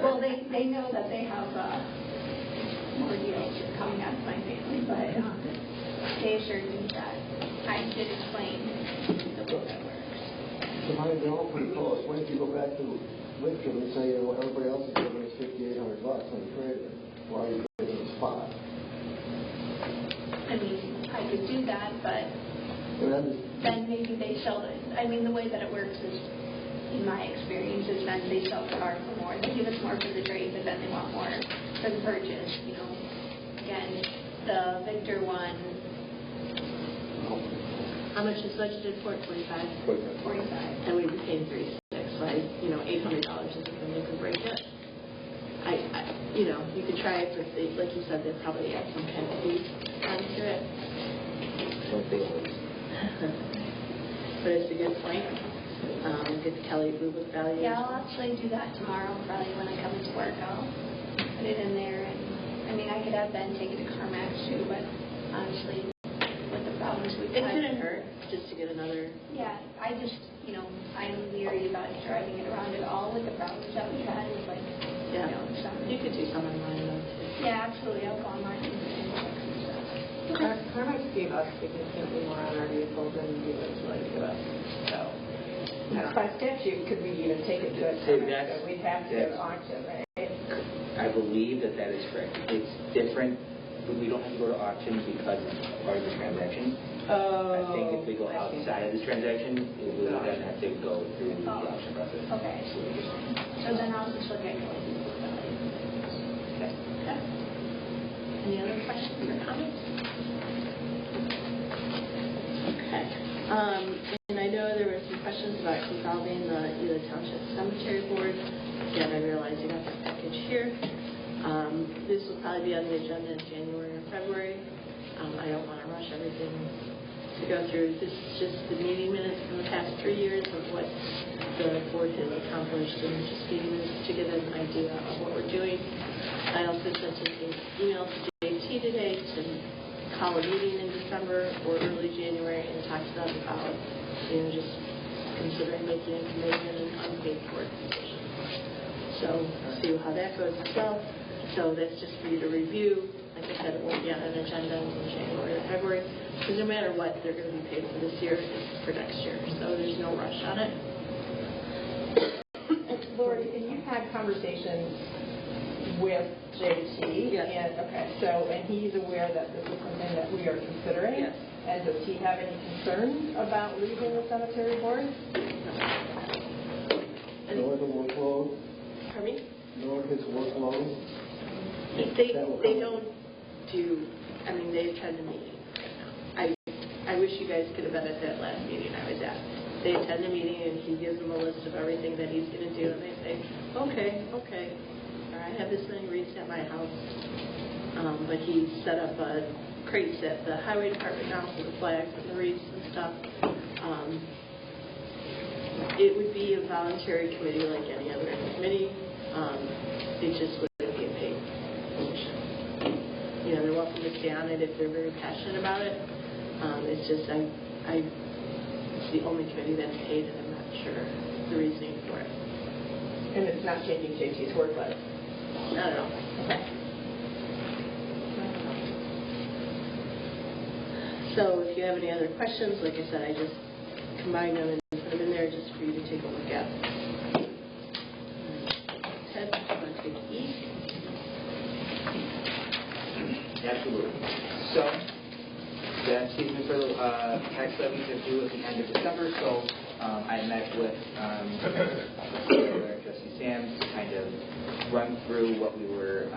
Well, they know that they have more deals coming out of my family, but they assured me that I did explain the way that works. So they're all pretty close. Why don't you go back to Wickstrom and say, everybody else is giving us $5,800 on the trade. Why are you giving us $5,000? I mean, I could do that, but then maybe they sell it. I mean, the way that it works is, in my experience, is then they sell the car for more. They give us more for the trade, but then they want more for the purchase. Again, the Victor one. How much is budgeted for it? 45? 45. And we became 36, so $800 isn't going to make or break it. You could try it for, like you said, they probably add some kind of fee onto it. But it's a good point. Get the Kelly Blue Book value. Yeah, I'll actually do that tomorrow, probably when I come into work. I'll put it in there. And I could have Ben take it to CarMax too, but honestly, with the problems we've It had. couldn't hurt just to get another. Yeah, I just, I'm leery about driving it around at all with the problems that we've had with You could do some online though too. Yeah, absolutely. I'll go online and check some stuff. CarMax gave us significantly more on our vehicles than dealers give us. So, by statute, could we even take it to a CarMax? We'd have to go to auction, right? I believe that is correct. It's different. We don't have to go to auction because it's part of the transaction. I think if we go outside of this transaction, we would then have to go through the auction process. Okay, I see what you're saying. So then I'll just look at going. Okay. Any other questions or comments? Okay. And I know there were some questions about dissolving the Township Cemetery Board. Again, I realize you got that package here. This will probably be on the agenda in January or February. I don't want to rush everything to go through. This is just the meeting minutes from the past 3 years of what the board has accomplished, and just giving us to get an idea of what we're doing. I also sent an email to JT today to call a meeting in December or early January and talk to them about, just considering making a commitment and unpaid for position. So see how that goes as well. So that's just for you to review. Like I said, it won't be on an agenda until January or February, because no matter what, they're going to be paid for this year and for next year. So there's no rush on it. Lori, and you've had conversations with JT. Yes. And he's aware that this is something that we are considering. Yes. And does he have any concerns about leaving the cemetery board? Nor the workload, Pardon me? nor his workload. They don't do, they attend the meeting. I wish you guys could have been at that last meeting I was at. They attend the meeting and he gives them a list of everything that he's going to do, and they say, okay, or I have this many wreaths at my house. But he set up crates at the highway department now for the flags and the wreaths and stuff. It would be a voluntary committee like any other committee. It just wouldn't be a paid position. They're welcome to stay on it if they're very passionate about it. It's just it's the only committee that's paid, and I'm not sure the reasoning for it. And it's not changing JT's workload? Not at all. Okay. So if you have any other questions, like I said, I just combined them and put them in there just for you to take a look at. Ted, do you want to take E? Absolutely. So, the statement for the tax levies are due at the end of December, so I met with Trustee Sam to kind of run through what we were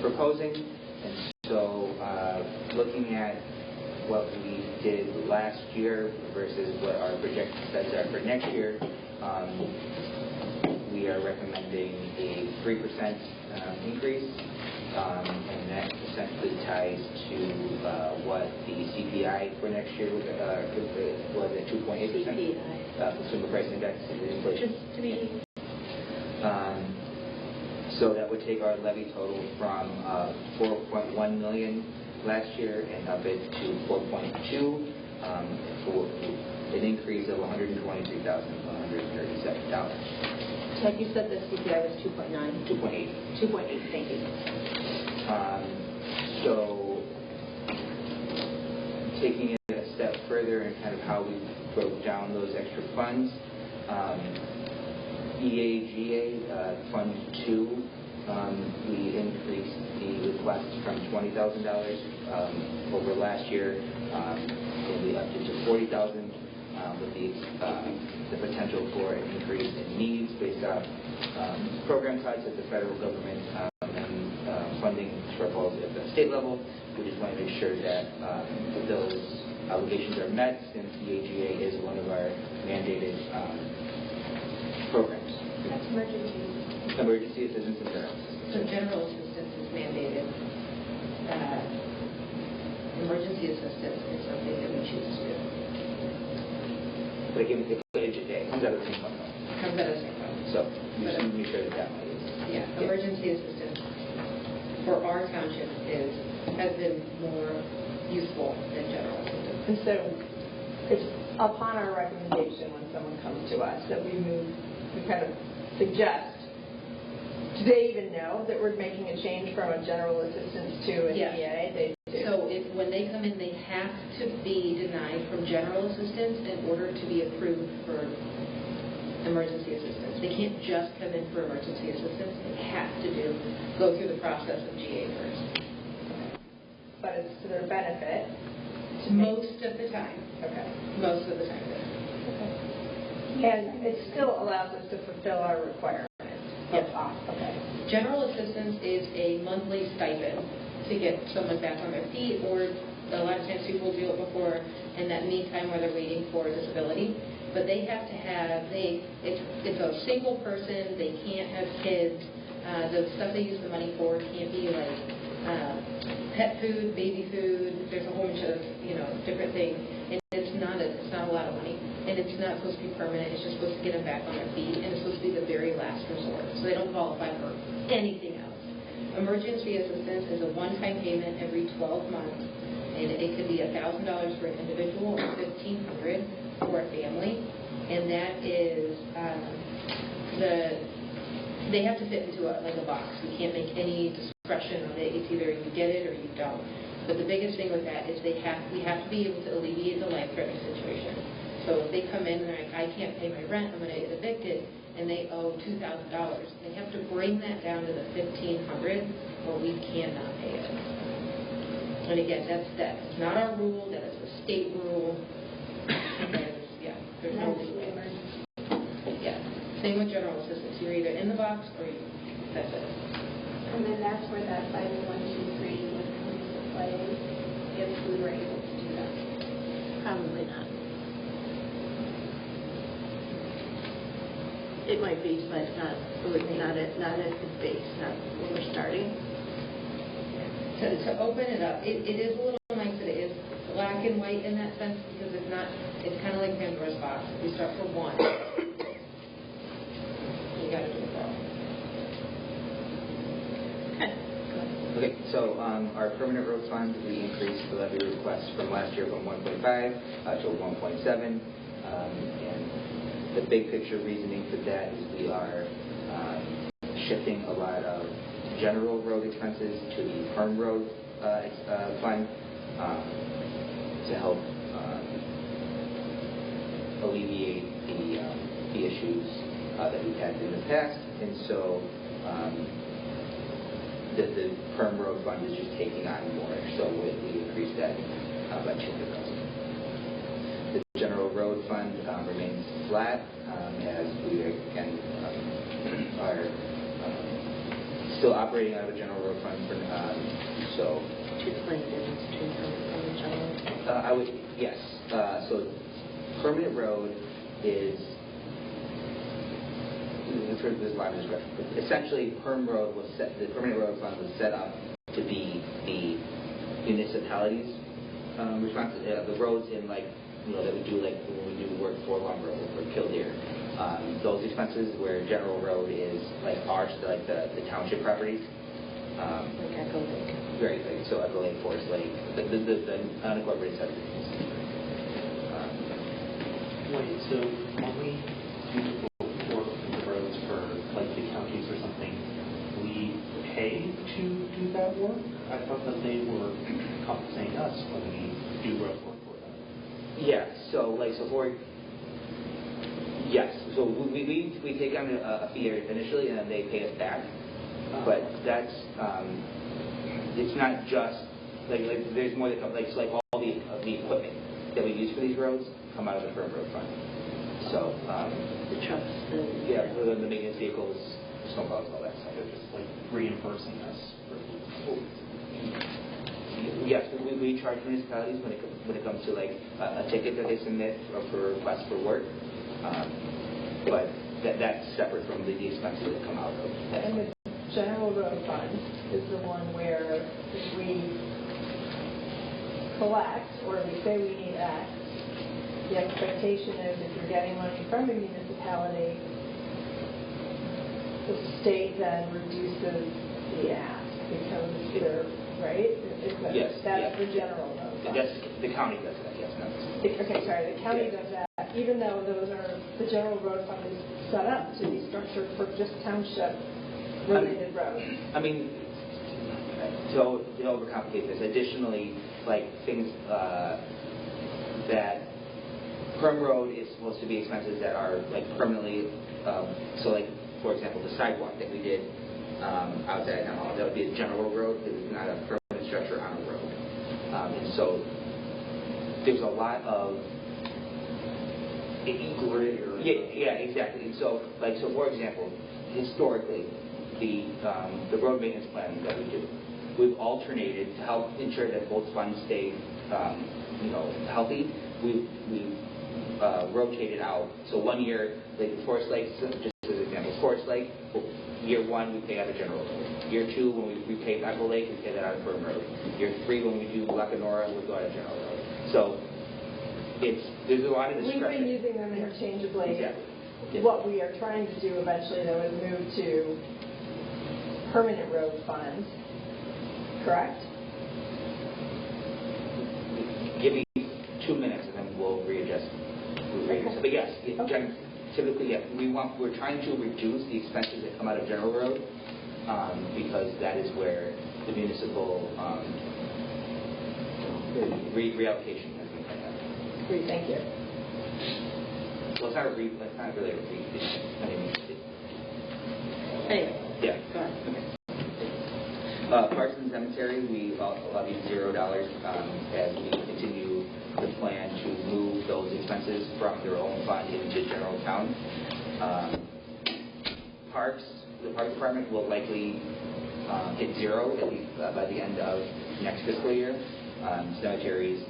proposing. And so, looking at what we did last year versus what our projected studies are for next year, we are recommending a 3% increase. And that essentially ties to what the CPI for next year was at 2.8%. CPI. Consumer Price Index, inflation. Just to be. So that would take our levy total from 4.1 million last year and up it to 4.2, for an increase of $123,137. Ted, you said the CPI was 2.9? 2.8. 2.8, thank you. So, taking it a step further and kind of how we broke down those extra funds, EAGA Fund 2, we increased the request from $20,000 over last year, and we upped it to $40,000 with the potential for an increase in needs based on program cuts at the federal government and funding shortfalls at the state level. We just want to make sure that those obligations are met, since EAGA is one of our mandated programs. That's emergency. Emergency assistance and general assistance. So general assistance is mandated. Emergency assistance is something that we choose to do. But again, it comes out of the same fund. Comes out of the same fund. So we just need to make sure that money is. Yeah, emergency assistance for our township has been more useful than general assistance. And so it's upon our recommendation when someone comes to us that we kind of suggest, do they even know that we're making a change from a general assistance to an Yes. EA? They do. So when they come in, they have to be denied from general assistance in order to be approved for emergency assistance. They can't just come in for emergency assistance. They have to go through the process of GA first. But it's to their benefit. Most of the time. Okay. Most of the time. And it still allows us to fulfill our requirements. Yes. Okay. General assistance is a monthly stipend to get someone back on their feet, or a lot of times people do it before in that meantime where they're waiting for disability. But they have to have, it's a single person, they can't have kids. The stuff they use the money for can't be like pet food, baby food. There's a whole bunch of different things, and it's not a lot of money, and it's not supposed to be permanent. It's just supposed to get them back on their feet, and it's supposed to be the very last resort. So they don't qualify for anything else. Emergency assistance is a one-time payment every 12 months, and it could be $1,000 for an individual or $1,500 for a family, and that is they have to fit into a box. We can't make any discretion on it. It's either you get it or you don't. But the biggest thing with that is we have to be able to alleviate the life-threatening situation. So if they come in and they're like, I can't pay my rent, I'm going to get evicted, and they owe $2,000, they have to bring that down to the $1,500, or we cannot pay it. And again, that's not our rule, that is the state rule. There's no leeway. Yeah. Same with general assistance. You're either in the box or that's it. And then that's where that 501(c)(3) would come into play if we were able to do that. Probably not. It might be, but not at the base, not when we're starting. To open it up, it is a little nice that it is black and white in that sense, because it's kind of like Pandora's box. We start for one. You got to do it all. Okay, so our permanent road fund, we increased the levy request from last year from 1.5 to 1.7. And the big picture reasoning for that is we are shifting a lot of general road expenses to the perm road fund to help alleviate the issues that we've had in the past. And so the perm road fund is just taking on more. So we increased that by $200,000. The general road fund remains flat as we again are still operating out of a general road fund. So To explain the difference between permanent and general. I would, yes. So permanent road is, there's a lot of discussion. Essentially, the permanent road fund was set up to be the municipalities' responsibility. The roads in that we do when we do work for Lumber or Kildare. Those expenses where general road is the township properties. Like Echo Lake. Very good. So Echo Lake, Forest Lake, the unincorporated subdivisions. Wait, so when we do work with the roads for the counties or something, we pay to do that work? I thought that they were compensating us when we do road work for them. Yeah. So yes. So we take on a fee initially, and then they pay us back. But that's it's not just there's more that comes all the equipment that we use for these roads come out of the perm road fund. So The trucks. the maintenance vehicles, snowplows, all that stuff. They're just reimbursing us for Yes, we charge municipalities when it comes to a ticket that they submit for request for work, but that's separate from the expenses that come out of that. And the general road fund is the one where if we collect or we say we need X, the expectation is if you're getting money from a municipality, the state then reduces the ask because they're, right? Yes. That's the general road fund. The county does that, yes. Okay, sorry, the county does that, even though the general road fund is set up to be structured for just township-related roads. I mean, to overcomplicate this, additionally, things that perm road is supposed to be expenses that are permanently, for example, the sidewalk that we did outside town hall, that would be a general road. It was not a permanent structure on a road. And so there's a lot of yeah, exactly. And so for example, historically, the road maintenance plan that we do, we've alternated to help ensure that both funds stay healthy. We've rotated out. So 1 year, Forest Lake, just as an example, Forest Lake, year 1 we pay out of general road. Year 2 when we pay Echo Lake, we pay that out of perm road. Year 3 when we do Lackanora, we go out of general road. So there's a lot of discretion. We've been using them interchangeably. Exactly. What we are trying to do eventually, though, is move to permanent road fund, correct? Give me 2 minutes and then we'll readjust. But yes, typically, yeah, we're trying to reduce the expenses that come out of general road because that is where the municipal reallocation has been kind of. Great, thank you. Well, it's not really a Anyway, yeah. go ahead. Okay. Parks and Cemetery, we levied $0 as we continue the plan to move those expenses from their own fund into general account. The Park Department will likely hit zero by the end of next fiscal year. Cemeteries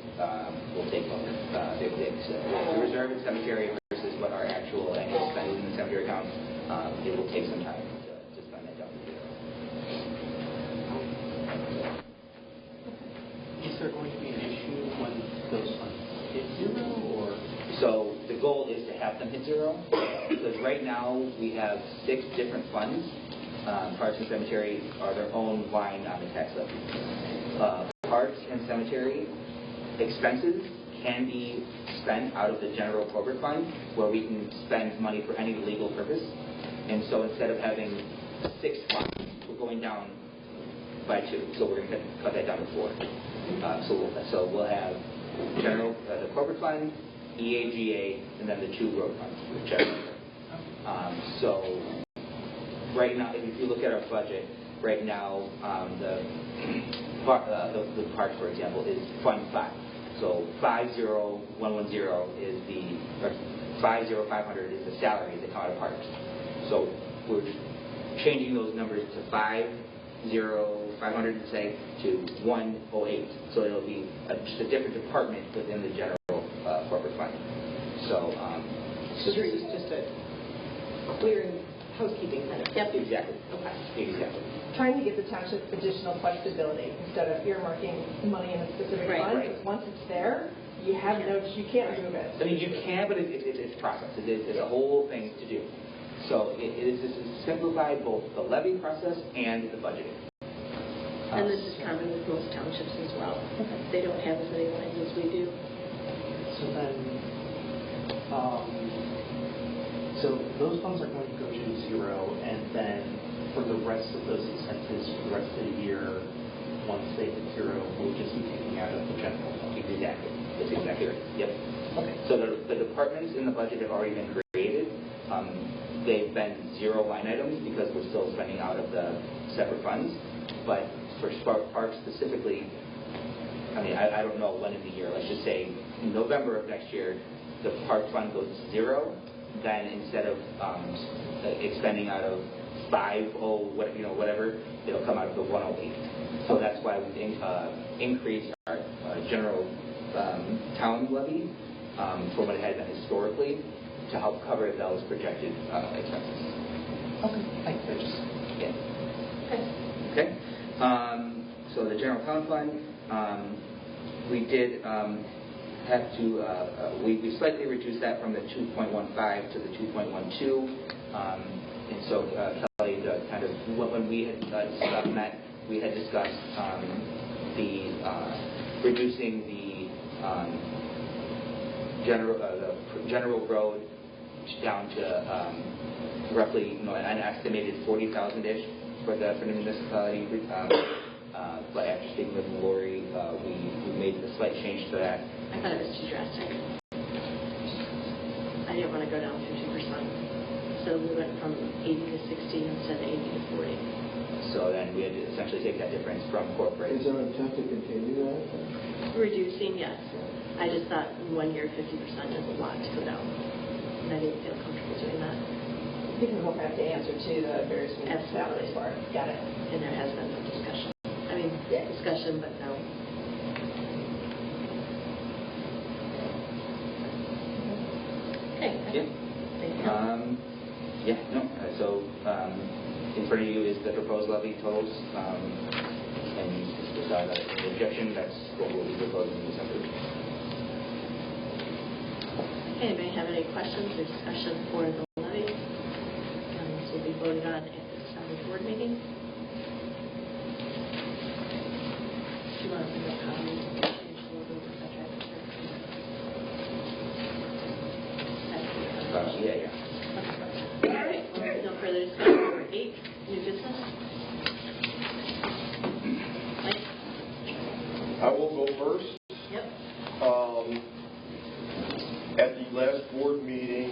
will take longer. The reserve in cemetery versus what our actual annual spend is in the cemetery account, it will take some time to spend that down to zero. Is there going to be an issue when those funds hit zero, or? So the goal is to have them hit zero, because right now we have 6 different funds. Parks and Cemetery are their own line on the tax levy. Parks and Cemetery expenses can be spent out of the general corporate fund, where we can spend money for any legal purpose. And so instead of having 6 funds, we're going down by 2. So we're going to cut that down to 4. So we'll have the corporate fund, EAGA, and then the 2 road funds. So right now, if you look at our budget, right now the parks, for example, is Fund 5. So 50110 is or 50500 is the salary that come out of parks. So we're changing those numbers to 50500 say to 108. So it'll be just a different department within the general corporate fund. So Just a clearing housekeeping kind of. Yep, exactly. Okay. Exactly. Trying to give the township additional flexibility instead of earmarking money in a specific fund. Right. Because once it's there, you can't move it. I mean, you can, but it's a process. It's a whole thing to do. So it is simplified both the levy process and the budgeting. And this is common with most townships as well. They don't have as many lines as we do. So then, so those funds are going to go to zero, and then for the rest of those expenses for the rest of the year, once they hit zero, we'll just be taking out of the general fund. Exactly. That's exactly right. Yep. Okay. So the departments in the budget have already been created. They've been 0 line items because we're still spending out of the separate funds. But for parks specifically, I mean, I don't know when in the year. Let's just say in November of next year, the park fund goes to 0. Then instead of expending out of 50, whatever, it'll come out of the 108. So that's why we've increased our general town levy from what it had been historically to help cover those projected expenses. Okay. Thanks. Yeah. Okay. So the general town fund, we did have to, we slightly reduced that from the 2.15 to the 2.12. And so Kelly, kind of, when we had met, we had discussed the reducing the general road down to roughly, an estimated 40,000-ish for the municipality. But after speaking with Lori, we made a slight change to that. I thought it was too drastic. I didn't want to go down 50%. So we went from 80 to 60 instead of 80 to 40. So then we had to essentially take that difference from corporate. Is there an intent to continue that? Reducing, yes. I just thought in 1 year 50% is a lot to go down. And I didn't feel comfortable doing that. Because we'll have to answer to the various municipalities for it. Got it. And there has been some discussion. Discussion, but no. Okay. Yeah. Thank you. So in front of you is the proposed levy totals. And without an objection, that's what we'll be proposing in December. Anybody have any questions or discussion for the levy? This will be voted on at the December board meeting. Yeah. All right, no further discussion. Number 8, new business. Mike? I will go first. Yep. At the last board meeting,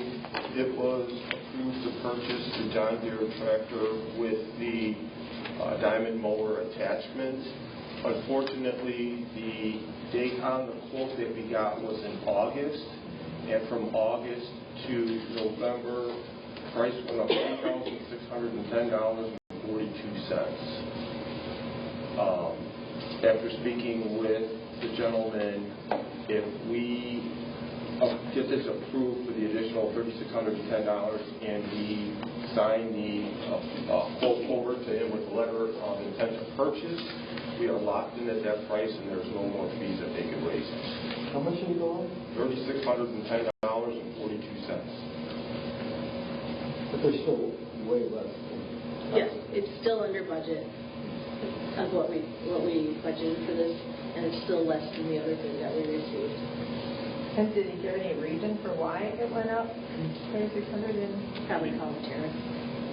it was approved to purchase the John Deere tractor with the diamond mower attachment. Unfortunately, the date on the quote that we got was in August, and from August to November, the price went up $3,610.42. After speaking with the gentleman, if we get this approved for the additional $3,610 and we sign the quote over to him with a letter of intent to purchase, we are locked in at that price and there's no more fees that they can raise. How much did it go on? $3,610.42. But they're still way less. Yes, it's still under budget of what we budgeted for this, and it's still less than the other bid that we received. And did he give any reason for why it went up? 3,600 and Probably call it tariff.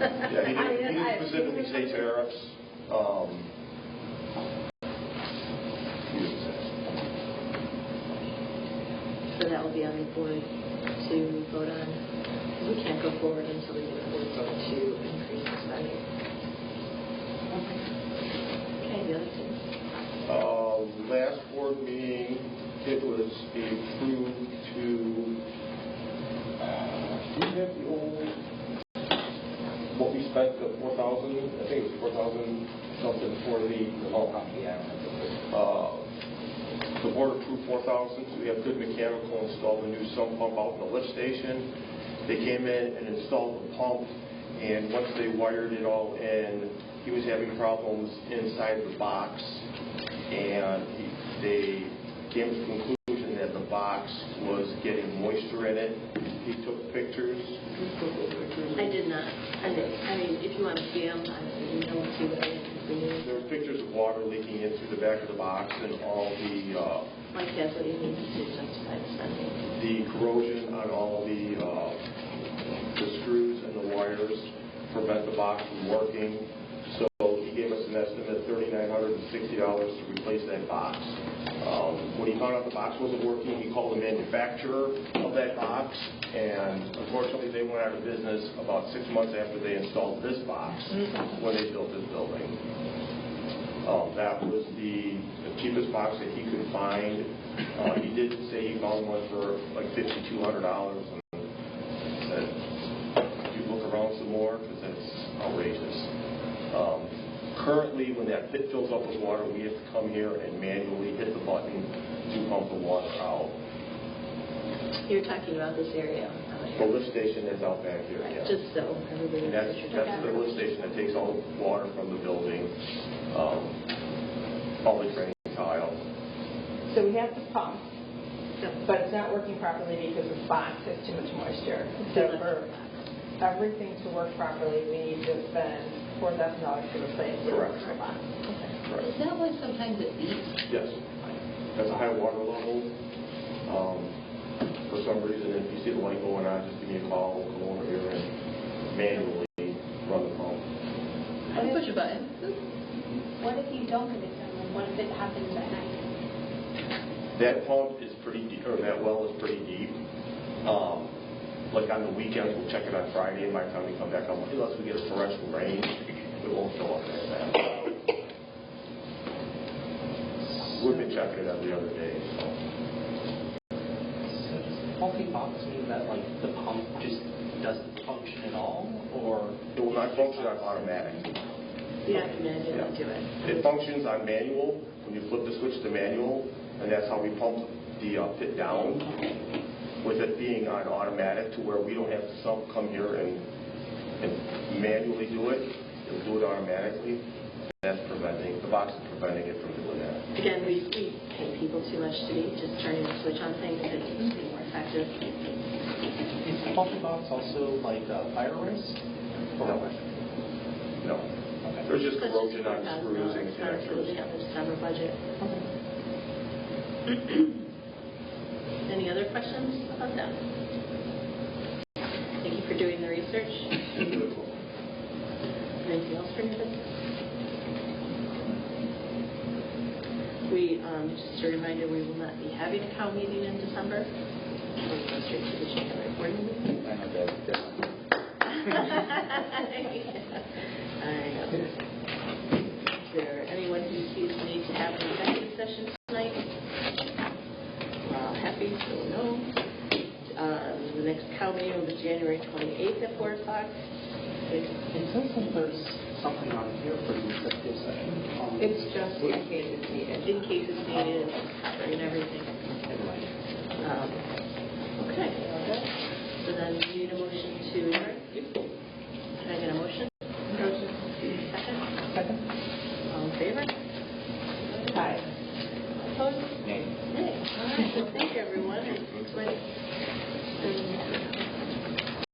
Yeah, he didn't specifically say tariffs. He didn't say. So that will be on the board to vote on. We can't go forward until we get a board vote to increase the spending. Okay, the other thing. Last board meeting, it was approved to, do you have the old, what we spent, the 4,000, I think it was 4,000 something for the, the board approved 4,000, so we have Good Mechanical installed a new sump pump out in the lift station. They came in and installed the pump, and once they wired it all in, he was having problems inside the box, and they came to the conclusion that the box was getting moisture in it. He took pictures. Did you take those pictures? I did not. I mean, if you want to see them, I don't see what I can see. There were pictures of water leaking in through the back of the box and all the Mike has what he needs to justify the spending. the corrosion on all the screws and the wires prevent the box from working. So he gave us an estimate of $3,960 to replace that box. When he found out the box wasn't working, he called the manufacturer of that box, and unfortunately they went out of business about 6 months after they installed this box when they built this building. That was the cheapest box that he could find. He did say he found one for like $5,200, and said, "Could you look around some more, because that's outrageous." Currently, when that pit fills up with water, we have to come here and manually hit the button to pump the water out. You're talking about this area. The lift station is out back here, Right, yeah. just so everybody And knows what you're that's talking the about. lift station that takes all the water from the building, all the drain tile. So we have the pump, but it's not working properly because the box has too much moisture. So for everything to work properly, we need to spend $4,000 to replace the Correct. box. Correct. Is that why sometimes it beeps? Yes. That's a high water level. For some reason, if you see the light going on, just give me a call. We'll come over here and manually run the pump. I push a button. What if you don't get it done? Like, what if it happens at night? That pump is pretty deep, or that well is pretty deep. Like on the weekends, we'll check it on Friday, and by the time we come back on Monday, unless we get a torrential rain, it won't fill up that fast. We've been checking it every other day, so. So does multi-box mean that like the pump just doesn't function at all, or? It will not function on automatic. You have to manually do it. It functions on manual, when you flip the switch to manual, and that's how we pump the pit down. With it being on automatic to where we don't have to come here and manually do it, it'll do it automatically. That's preventing, the box is preventing it from doing that. Again, we pay people too much to be just turning the switch on things that it's be more effective. Is multi-box also like fire risk? No. There's just So it's corrosion on $4,000. screws and It's not included connectors. in the summer budget. Any other questions about that? Thank for doing the research. Anything else for new business? Just a reminder, we will not be having a COW meeting in December. We'll go straight to the January board meeting. I know that. I know. Is there anyone who sees the need to have an executive session tonight? We're all happy, so no. The next COW meeting will be January 28th at 4 o'clock. It says that there's something on here for the executive session. It's just in case it's needed. In case it's needed, and everything. Never mind. Okay. So then we need a motion to adjourn. Can I get a motion? Motion. Second? Second. All in favor? Hi. Opposed? Nay. Nay. All right. Well, thank you, everyone. It's like